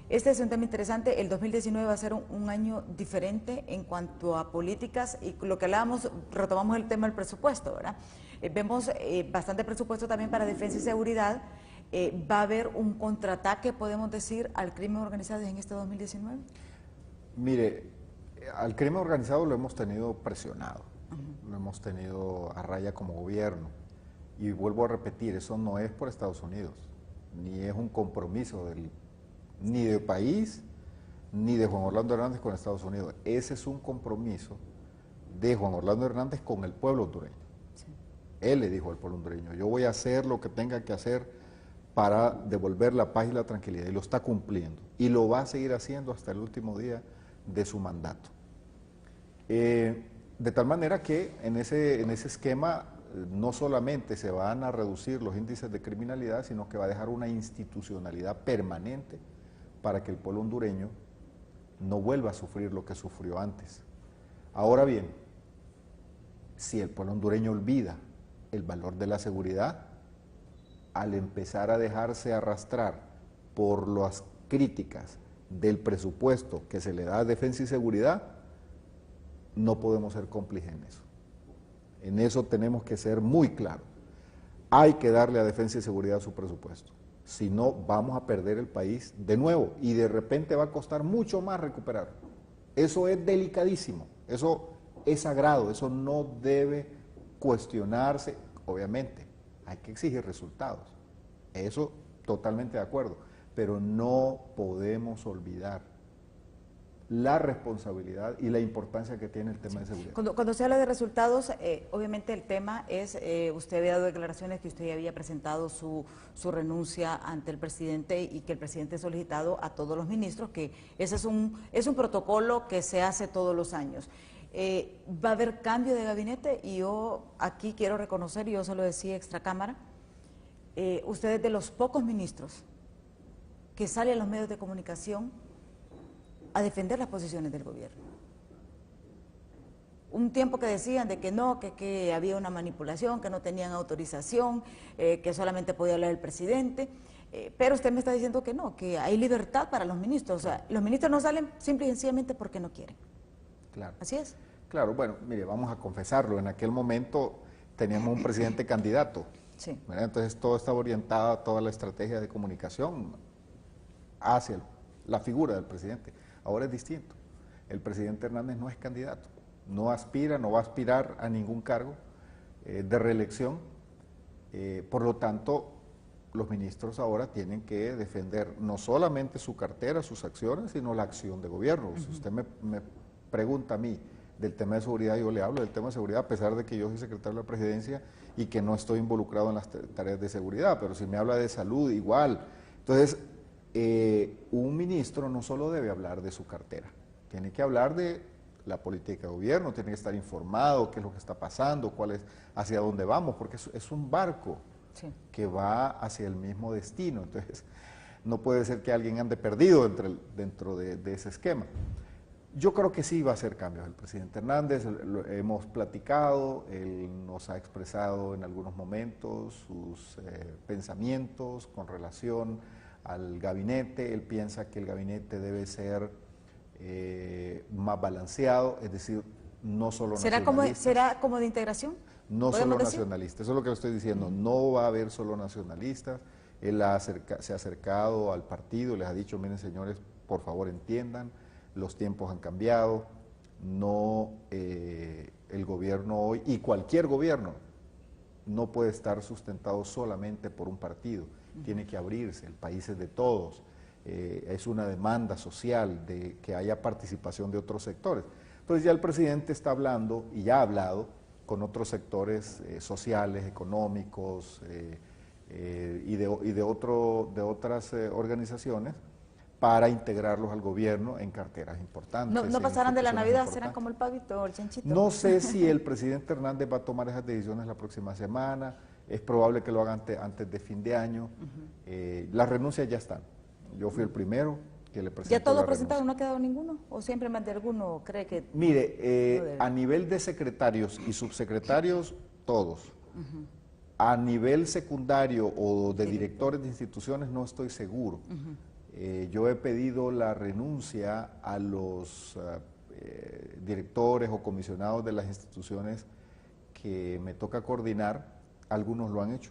Este es un tema interesante. El 2019 va a ser un año diferente en cuanto a políticas, y lo que hablábamos, retomamos el tema del presupuesto, ¿verdad? Vemos bastante presupuesto también para defensa y seguridad. ¿Va a haber un contraataque, podemos decir, al crimen organizado en este 2019? Mire, al crimen organizado lo hemos tenido presionado, lo hemos tenido a raya como gobierno, y vuelvo a repetir, eso no es por Estados Unidos, ni es un compromiso ni del país, ni de Juan Orlando Hernández con Estados Unidos. Ese es un compromiso de Juan Orlando Hernández con el pueblo hondureño. Sí. Él le dijo al pueblo hondureño: yo voy a hacer lo que tenga que hacer para devolver la paz y la tranquilidad, y lo está cumpliendo, y lo va a seguir haciendo hasta el último día de su mandato. De tal manera que en ese esquema no solamente se van a reducir los índices de criminalidad, sino que va a dejar una institucionalidad permanente para que el pueblo hondureño no vuelva a sufrir lo que sufrió antes. Ahora bien, si el pueblo hondureño olvida el valor de la seguridad, al empezar a dejarse arrastrar por las críticas del presupuesto que se le da a defensa y seguridad, no podemos ser cómplices en eso. En eso tenemos que ser muy claros. Hay que darle a defensa y seguridad su presupuesto. Si no, vamos a perder el país de nuevo, y de repente va a costar mucho más recuperarlo. Eso es delicadísimo, eso es sagrado, eso no debe cuestionarse. Obviamente hay que exigir resultados, eso totalmente de acuerdo, pero no podemos olvidar la responsabilidad y la importancia que tiene el tema de seguridad. Cuando se habla de resultados, obviamente el tema es, usted había dado declaraciones que usted ya había presentado su renuncia ante el presidente, y que el presidente ha solicitado a todos los ministros, que ese es un protocolo que se hace todos los años. Va a haber cambio de gabinete, y yo aquí quiero reconocer, y yo se lo decía extracámara, usted es de los pocos ministros que sale a los medios de comunicación a defender las posiciones del gobierno. Un tiempo que decían de que no, que había una manipulación, que no tenían autorización, que solamente podía hablar el presidente, pero usted me está diciendo que no, que hay libertad para los ministros. O sea, los ministros no salen simple y sencillamente porque no quieren. Claro. ¿Así es? Claro, bueno, mire, vamos a confesarlo, en aquel momento teníamos un presidente candidato, sí. Entonces todo estaba orientado, toda la estrategia de comunicación hacia la figura del presidente. Ahora es distinto, el presidente Hernández no es candidato, no aspira, no va a aspirar a ningún cargo de reelección, por lo tanto los ministros ahora tienen que defender no solamente su cartera, sus acciones, sino la acción de gobierno. Si usted me pregunta a mí del tema de seguridad, yo le hablo del tema de seguridad, a pesar de que yo soy secretario de la Presidencia y que no estoy involucrado en las tareas de seguridad, pero si me habla de salud, igual. Entonces, un ministro no solo debe hablar de su cartera, tiene que hablar de la política de gobierno, tiene que estar informado qué es lo que está pasando, hacia dónde vamos, porque es un barco sí. que va hacia el mismo destino. Entonces, no puede ser que alguien ande perdido dentro de ese esquema. Yo creo que sí va a hacer cambios el presidente Hernández, lo hemos platicado, él nos ha expresado en algunos momentos sus pensamientos con relación al gabinete. Él piensa que el gabinete debe ser más balanceado, es decir, no solo nacionalista. ¿Será como de integración? No solo nacionalista, eso es lo que le estoy diciendo, no va a haber solo nacionalistas. Él se ha acercado al partido, les ha dicho: miren señores, por favor entiendan, los tiempos han cambiado, no el gobierno hoy, y cualquier gobierno, no puede estar sustentado solamente por un partido, tiene que abrirse, el país es de todos, es una demanda social de que haya participación de otros sectores. Entonces ya el presidente está hablando, y ya ha hablado, con otros sectores sociales, económicos y de otras organizaciones, para integrarlos al gobierno en carteras importantes. ¿No pasarán de la Navidad? ¿Serán como el pavito o el chanchito? No sé si el presidente Hernández va a tomar esas decisiones la próxima semana, es probable que lo haga antes de fin de año. Las renuncias ya están. Yo fui el primero que le presentó. ¿Ya todo la presentado, renuncia. no ha quedado ninguno? ¿O siempre más de alguno cree que...? Mire, a nivel de secretarios y subsecretarios, todos. A nivel secundario o de directores de instituciones no estoy seguro. Yo he pedido la renuncia a los directores o comisionados de las instituciones que me toca coordinar. Algunos lo han hecho,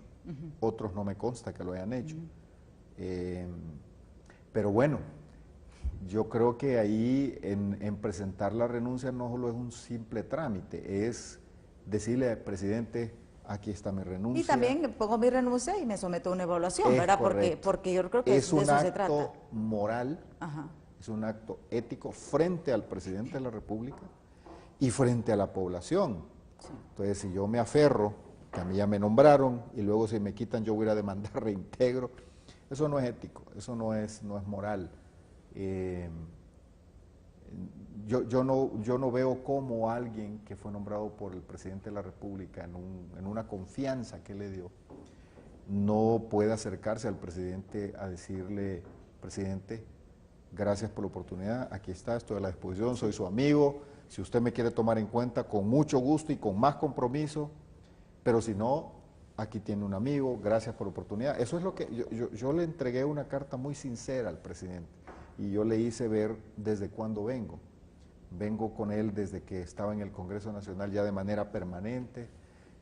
otros no me consta que lo hayan hecho. Pero bueno, yo creo que ahí en presentar la renuncia no solo es un simple trámite, es decirle, presidente, aquí está mi renuncia. Y también pongo mi renuncia y me someto a una evaluación, ¿verdad? Porque yo creo que es de eso se trata. un acto moral, es un acto ético frente al presidente de la República y frente a la población. Entonces, si yo me aferro, que a mí ya me nombraron, y luego si me quitan yo voy a ir a demandar reintegro, eso no es ético, eso no es moral. Yo no veo cómo alguien que fue nombrado por el presidente de la República en una confianza que le dio, no puede acercarse al presidente a decirle, presidente, gracias por la oportunidad, aquí está, estoy a la disposición, soy su amigo, si usted me quiere tomar en cuenta, con mucho gusto y con más compromiso, pero si no, aquí tiene un amigo, gracias por la oportunidad. Eso es lo que yo le entregué una carta muy sincera al presidente y yo le hice ver desde cuándo vengo. Vengo con él desde que estaba en el Congreso Nacional ya de manera permanente,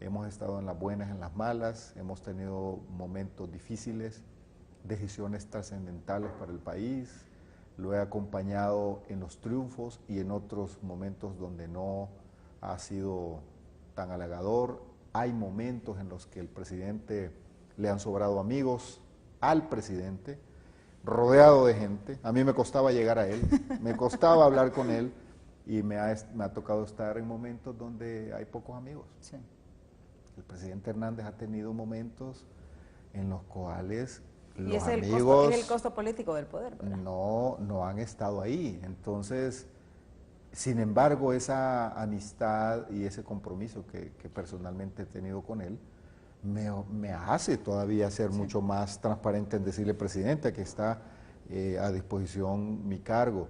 hemos estado en las buenas, en las malas, hemos tenido momentos difíciles, decisiones trascendentales para el país, lo he acompañado en los triunfos y en otros momentos donde no ha sido tan halagador. Hay momentos en los que el presidente le han sobrado amigos al presidente, rodeado de gente. A mí me costaba llegar a él, me costaba hablar con él y me ha tocado estar en momentos donde hay pocos amigos. Sí. El presidente Hernández ha tenido momentos en los cuales Y los ese amigos es el costo político del poder, ¿verdad? no han estado ahí. Entonces, sin embargo, esa amistad y ese compromiso que personalmente he tenido con él me hace todavía ser mucho más transparente en decirle, presidente, aquí está a disposición mi cargo.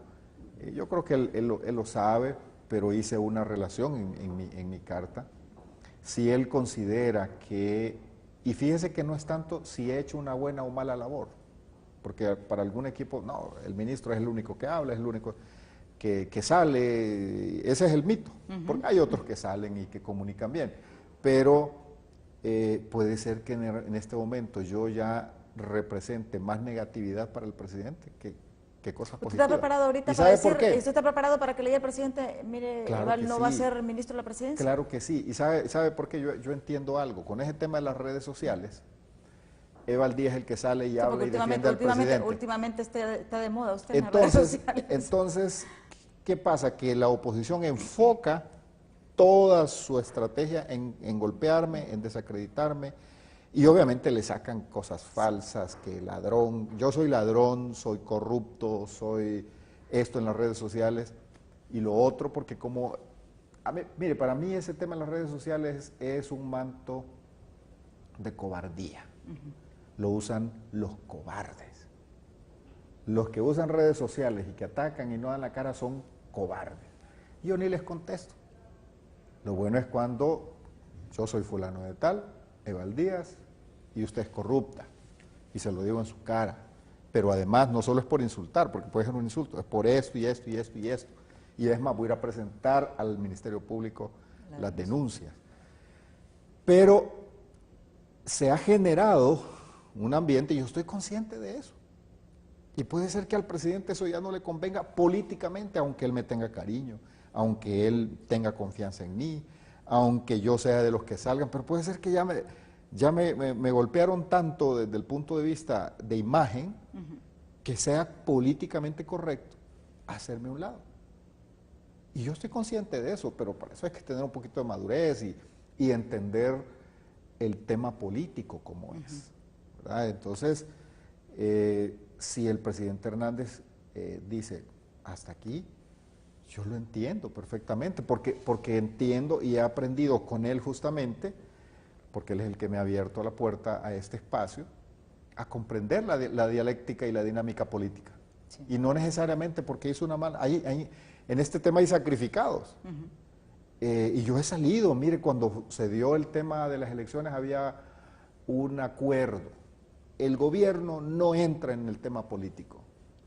Yo creo que él lo sabe, pero hice una relación en mi carta. Si él considera que, y fíjese que no es tanto si he hecho una buena o mala labor, porque para algún equipo, no, el ministro es el único que habla, es el único que sale, ese es el mito, porque hay otros que salen y que comunican bien, pero puede ser que en este momento yo ya represente más negatividad para el presidente que cosas positivas. ¿Usted está preparado ahorita para decir, usted está preparado para que le diga al presidente, mire, claro, Eval no va a ser ministro de la presidencia? Claro que sí, y sabe por qué yo entiendo algo, con ese tema de las redes sociales, Eval Díaz es el que sale y habla y defiende al presidente. Últimamente está de moda usted en las redes sociales. Entonces, ¿qué pasa? Que la oposición enfoca toda su estrategia en golpearme, en desacreditarme, y obviamente le sacan cosas falsas, que ladrón, yo soy ladrón, soy corrupto, soy esto en las redes sociales, y lo otro, porque mire, para mí ese tema en las redes sociales es un manto de cobardía. Lo usan los cobardes. Los que usan redes sociales y que atacan y no dan la cara son cobardes. Yo ni les contesto. Lo bueno es cuando yo soy fulano de tal, Eval Díaz, y usted es corrupta, y se lo digo en su cara. Pero además no solo es por insultar, porque puede ser un insulto, es por esto y esto y esto y esto. Y es más, voy a ir a presentar al Ministerio Público las denuncias. Pero se ha generado un ambiente, y yo estoy consciente de eso. Y puede ser que al presidente eso ya no le convenga políticamente, aunque él me tenga cariño, aunque él tenga confianza en mí, aunque yo sea de los que salgan, pero puede ser que ya me golpearon tanto desde el punto de vista de imagen, que sea políticamente correcto hacerme a un lado. Y yo estoy consciente de eso, pero para eso hay que tener un poquito de madurez y entender el tema político como es, ¿verdad? Entonces, si el presidente Hernández dice, hasta aquí, yo lo entiendo perfectamente, porque entiendo y he aprendido con él justamente, porque él es el que me ha abierto la puerta a este espacio, a comprender la dialéctica y la dinámica política. Sí. Y no necesariamente porque hizo una mala... en este tema hay sacrificados. Y yo he salido, mire, cuando se dio el tema de las elecciones había un acuerdo. El gobierno no entra en el tema político,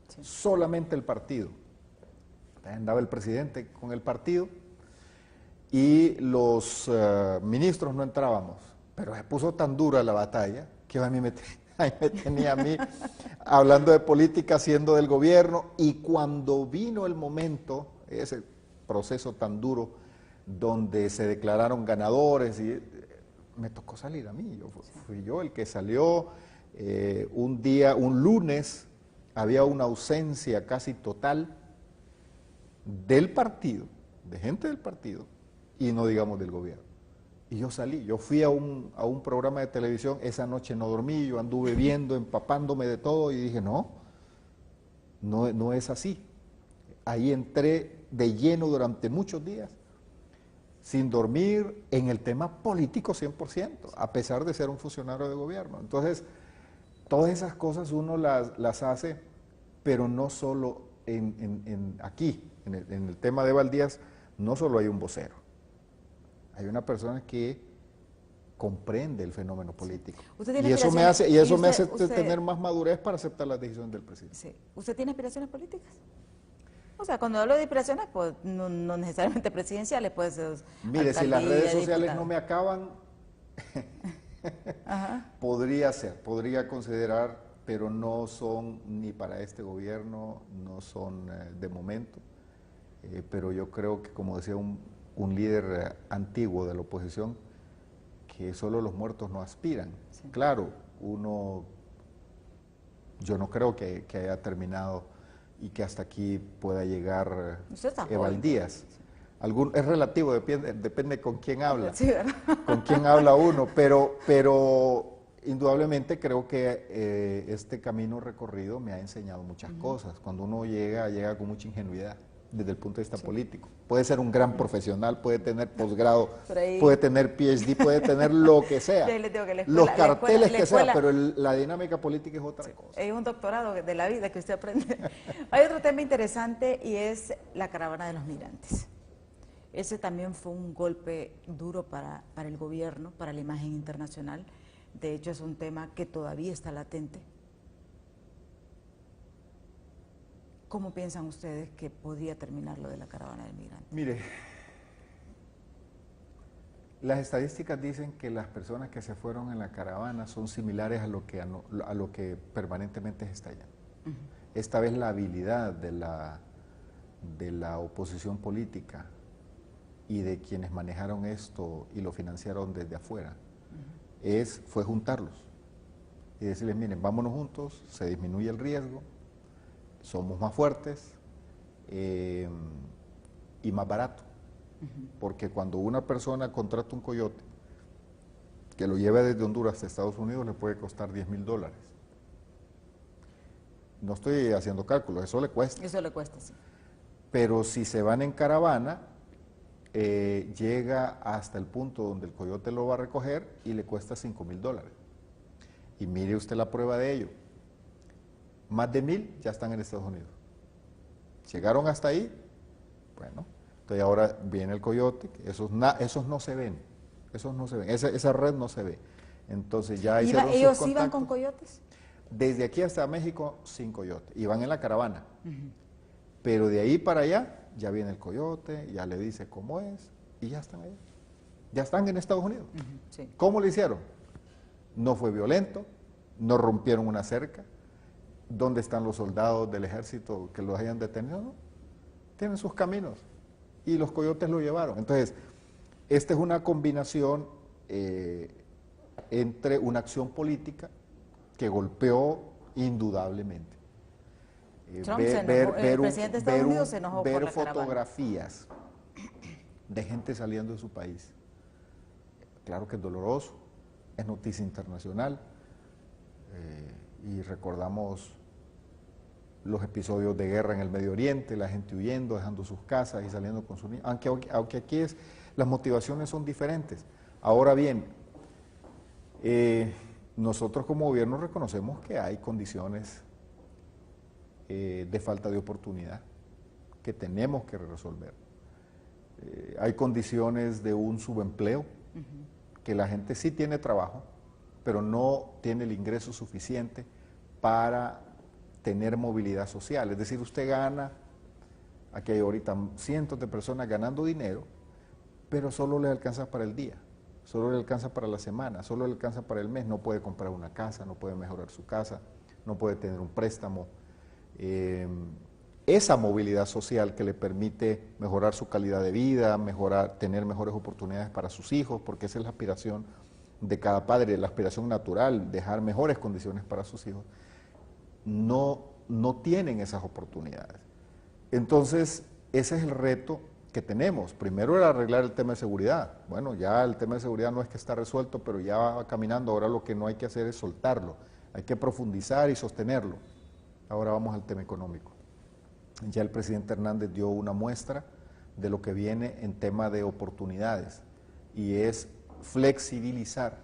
sí, solamente el partido. Andaba el presidente con el partido y los ministros no entrábamos, pero se puso tan dura la batalla que a mí me tenía a mí hablando de política, siendo del gobierno, y cuando vino el momento, ese proceso tan duro, donde se declararon ganadores, y me tocó salir a mí, fui yo el que salió. Un lunes, había una ausencia casi total del partido, de gente del partido, y no digamos del gobierno. Y yo salí, yo fui a un programa de televisión, esa noche no dormí, yo anduve viendo, empapándome de todo, y dije, no es así. Ahí entré de lleno durante muchos días, sin dormir, en el tema político 100%, a pesar de ser un funcionario de gobierno. Entonces, todas esas cosas uno las hace, pero no solo aquí. En el tema de Valdías no solo hay un vocero, hay una persona que comprende el fenómeno político. Y eso me hace tener más madurez para aceptar las decisiones del presidente. Sí. ¿Usted tiene aspiraciones políticas? O sea, cuando hablo de aspiraciones, pues no necesariamente presidenciales, puede ser mire, si las redes sociales diputado. No me acaban, podría considerar, pero no son ni para este gobierno, no son de momento. Pero yo creo que, como decía un líder antiguo de la oposición, que solo los muertos no aspiran. Sí. Claro, yo no creo que haya terminado y que hasta aquí pueda llegar Valdías. Es relativo, depende con quién habla, sí, con quién habla uno, pero indudablemente creo que este camino recorrido me ha enseñado muchas cosas. Cuando uno llega con mucha ingenuidad desde el punto de vista político. Puede ser un gran profesional, puede tener posgrado, puede tener PhD, puede tener lo que sea, los carteles que sea, pero la dinámica política es otra cosa. Es un doctorado de la vida que usted aprende. Hay otro tema interesante y es la caravana de los migrantes. Ese también fue un golpe duro para el gobierno, para la imagen internacional. De hecho, es un tema que todavía está latente. ¿Cómo piensan ustedes que podría terminar lo de la caravana de migrantes? Mire, las estadísticas dicen que las personas que se fueron en la caravana son similares a lo que permanentemente se está allá. Esta vez la habilidad de la oposición política y de quienes manejaron esto y lo financiaron desde afuera fue juntarlos y decirles, miren, vámonos juntos, se disminuye el riesgo, somos más fuertes y más barato. Porque cuando una persona contrata un coyote que lo lleva desde Honduras hasta Estados Unidos, le puede costar $10,000. No estoy haciendo cálculos, eso le cuesta. Eso le cuesta, sí. Pero si se van en caravana, llega hasta el punto donde el coyote lo va a recoger y le cuesta $5,000. Y mire usted la prueba de ello. Más de 1,000 ya están en Estados Unidos. Llegaron hasta ahí, bueno, entonces ahora viene el coyote, esos no se ven, esa red no se ve. Entonces ya hicieron sus ¿Ellos contactos. iban con coyotes? Desde aquí hasta México sin coyote, iban en la caravana. Pero de ahí para allá ya viene el coyote, ya le dice cómo es y ya están ahí. Ya están en Estados Unidos. Sí. ¿Cómo lo hicieron? No fue violento, no rompieron una cerca. ¿Dónde están los soldados del ejército que los hayan detenido? No. Tienen sus caminos y los coyotes lo llevaron. Entonces, Esta es una combinación entre una acción política que golpeó indudablemente. Trump se enojó, el presidente de Estados Unidos se enojó por la caravana. Fotografías de gente saliendo de su país. Claro que es doloroso, es noticia internacional, y recordamos los episodios de guerra en el Medio Oriente, la gente huyendo, dejando sus casas y saliendo con sus niños, aunque aquí las motivaciones son diferentes. Ahora bien, nosotros como gobierno reconocemos que hay condiciones de falta de oportunidad que tenemos que resolver. Hay condiciones de un subempleo, que la gente sí tiene trabajo, pero no tiene el ingreso suficiente para tener movilidad social. Es decir, usted gana, aquí hay ahorita cientos de personas ganando dinero, pero solo le alcanza para el día, solo le alcanza para la semana, solo le alcanza para el mes, no puede comprar una casa, no puede mejorar su casa, no puede tener un préstamo. Esa movilidad social que le permite mejorar su calidad de vida, tener mejores oportunidades para sus hijos, porque esa es la aspiración de cada padre, la aspiración natural, dejar mejores condiciones para sus hijos, no tienen esas oportunidades. Entonces, ese es el reto que tenemos. Primero era arreglar el tema de seguridad. Bueno, ya el tema de seguridad no es que está resuelto, pero ya va caminando. Ahora lo que no hay que hacer es soltarlo, hay que profundizar y sostenerlo. Ahora vamos al tema económico. Ya el presidente Hernández dio una muestra de lo que viene en tema de oportunidades, y es flexibilizar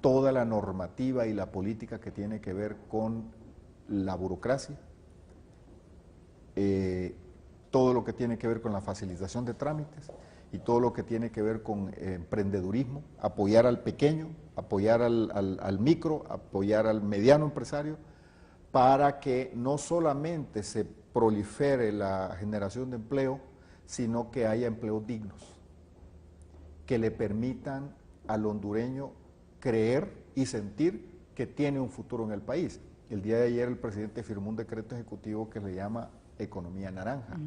toda la normativa y la política que tiene que ver con la burocracia, todo lo que tiene que ver con la facilitación de trámites y todo lo que tiene que ver con emprendedurismo, apoyar al pequeño, apoyar al micro, apoyar al mediano empresario, para que no solamente se prolifere la generación de empleo, sino que haya empleos dignos, que le permitan al hondureño creer y sentir que tiene un futuro en el país. El día de ayer el presidente firmó un decreto ejecutivo que le llama Economía Naranja,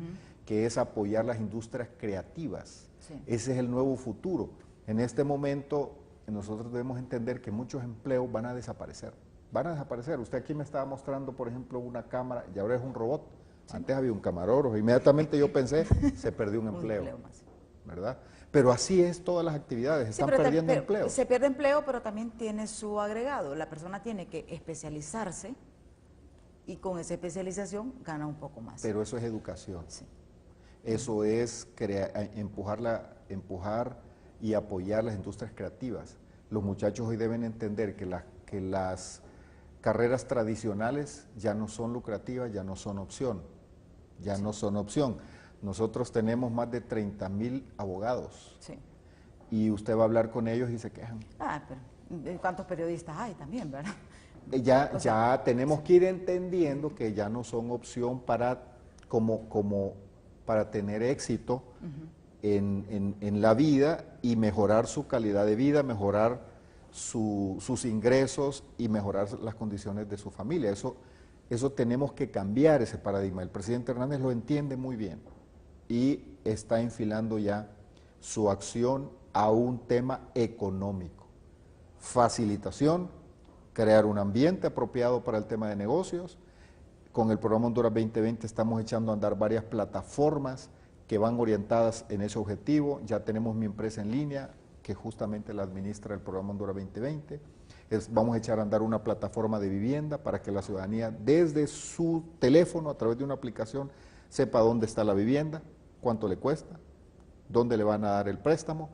que es apoyar las industrias creativas. Sí. Ese es el nuevo futuro. En este momento nosotros debemos entender que muchos empleos van a desaparecer. Van a desaparecer. Usted aquí me estaba mostrando, por ejemplo, una cámara, y ahora es un robot. Sí. Antes había un camarógrafo. Inmediatamente yo pensé, se perdió un empleo, ¿verdad? Pero así es todas las actividades, están perdiendo empleo. Se pierde empleo, pero también tiene su agregado. La persona tiene que especializarse y con esa especialización gana un poco más. Pero eso es educación. Sí. Eso es empujar y apoyar las industrias creativas. Los muchachos hoy deben entender que las carreras tradicionales ya no son lucrativas, ya no son opción, no son opción. Nosotros tenemos más de 30,000 abogados, y usted va a hablar con ellos y se quejan. Pero ¿cuántos periodistas hay también, verdad? Ya tenemos que ir entendiendo que ya no son opción para tener éxito en la vida y mejorar su calidad de vida, mejorar sus ingresos y mejorar las condiciones de su familia. Eso tenemos que cambiar ese paradigma. El presidente Hernández lo entiende muy bien y está enfilando ya su acción a un tema económico. Facilitación, crear un ambiente apropiado para el tema de negocios. Con el programa Honduras 2020 estamos echando a andar varias plataformas que van orientadas en ese objetivo. Ya tenemos Mi Empresa en Línea, que justamente la administra el programa Honduras 2020. Vamos a echar a andar una plataforma de vivienda para que la ciudadanía desde su teléfono, a través de una aplicación, sepa dónde está la vivienda, cuánto le cuesta, dónde le van a dar el préstamo,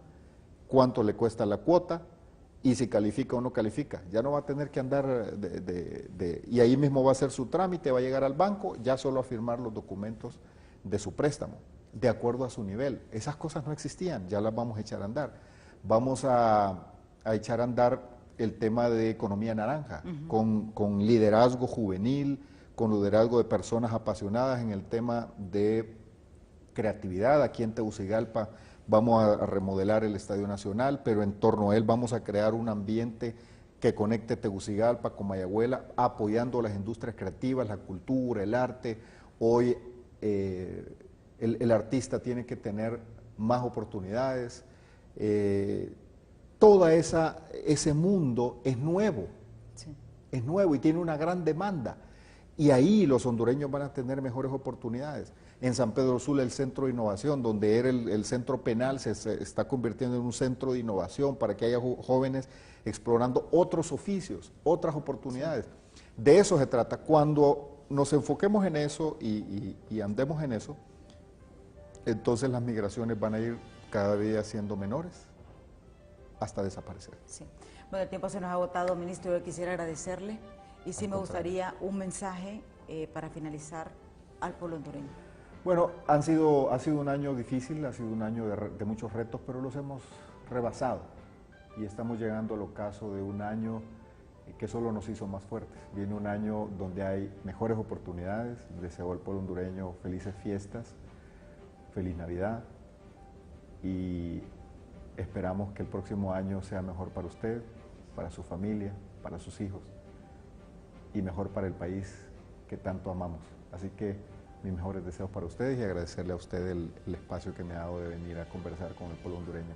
cuánto le cuesta la cuota y si califica o no califica. Ya no va a tener que andar y ahí mismo va a hacer su trámite, va a llegar al banco, ya solo a firmar los documentos de su préstamo, de acuerdo a su nivel. Esas cosas no existían, ya las vamos a echar a andar. Vamos a echar a andar el tema de economía naranja, con liderazgo juvenil, con liderazgo de personas apasionadas en el tema de creatividad. Aquí en Tegucigalpa vamos a remodelar el Estadio Nacional, pero en torno a él vamos a crear un ambiente que conecte Tegucigalpa con Mayagüela, apoyando las industrias creativas, la cultura, el arte. Hoy el artista tiene que tener más oportunidades. Todo ese mundo es nuevo, es nuevo y tiene una gran demanda. Y ahí los hondureños van a tener mejores oportunidades. En San Pedro Sula, el centro de innovación, donde era el centro penal, se está convirtiendo en un centro de innovación para que haya jóvenes explorando otros oficios, otras oportunidades. De eso se trata. Cuando nos enfoquemos en eso y andemos en eso, entonces las migraciones van a ir cada día siendo menores hasta desaparecer. Sí. Bueno, el tiempo se nos ha agotado, ministro. Yo quisiera agradecerle y sí me gustaría un mensaje para finalizar al pueblo hondureño. Bueno, ha sido un año difícil, ha sido un año de muchos retos, pero los hemos rebasado y estamos llegando al ocaso de un año que solo nos hizo más fuertes. Viene un año donde hay mejores oportunidades. Deseo al pueblo hondureño felices fiestas, feliz Navidad y esperamos que el próximo año sea mejor para usted, para su familia, para sus hijos y mejor para el país que tanto amamos. Así que mis mejores deseos para ustedes y agradecerle a usted el espacio que me ha dado de venir a conversar con el pueblo hondureño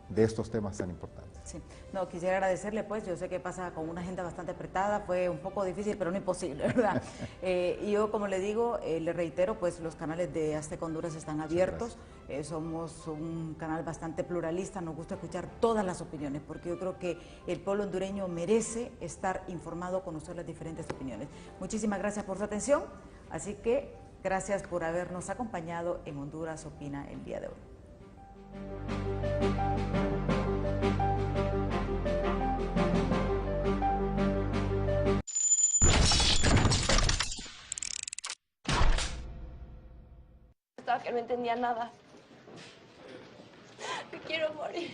de estos temas tan importantes. Sí, no, quisiera agradecerle, pues, yo sé que pasa con una agenda bastante apretada, fue un poco difícil, pero no imposible, ¿verdad? Y yo, como le digo, le reitero, pues, los canales de Azteca Honduras están abiertos, somos un canal bastante pluralista, nos gusta escuchar todas las opiniones, porque yo creo que el pueblo hondureño merece estar informado, conocer las diferentes opiniones. Muchísimas gracias por su atención, así que gracias por habernos acompañado en Honduras Opina el día de hoy. Estaba que no entendía nada. Me quiero morir.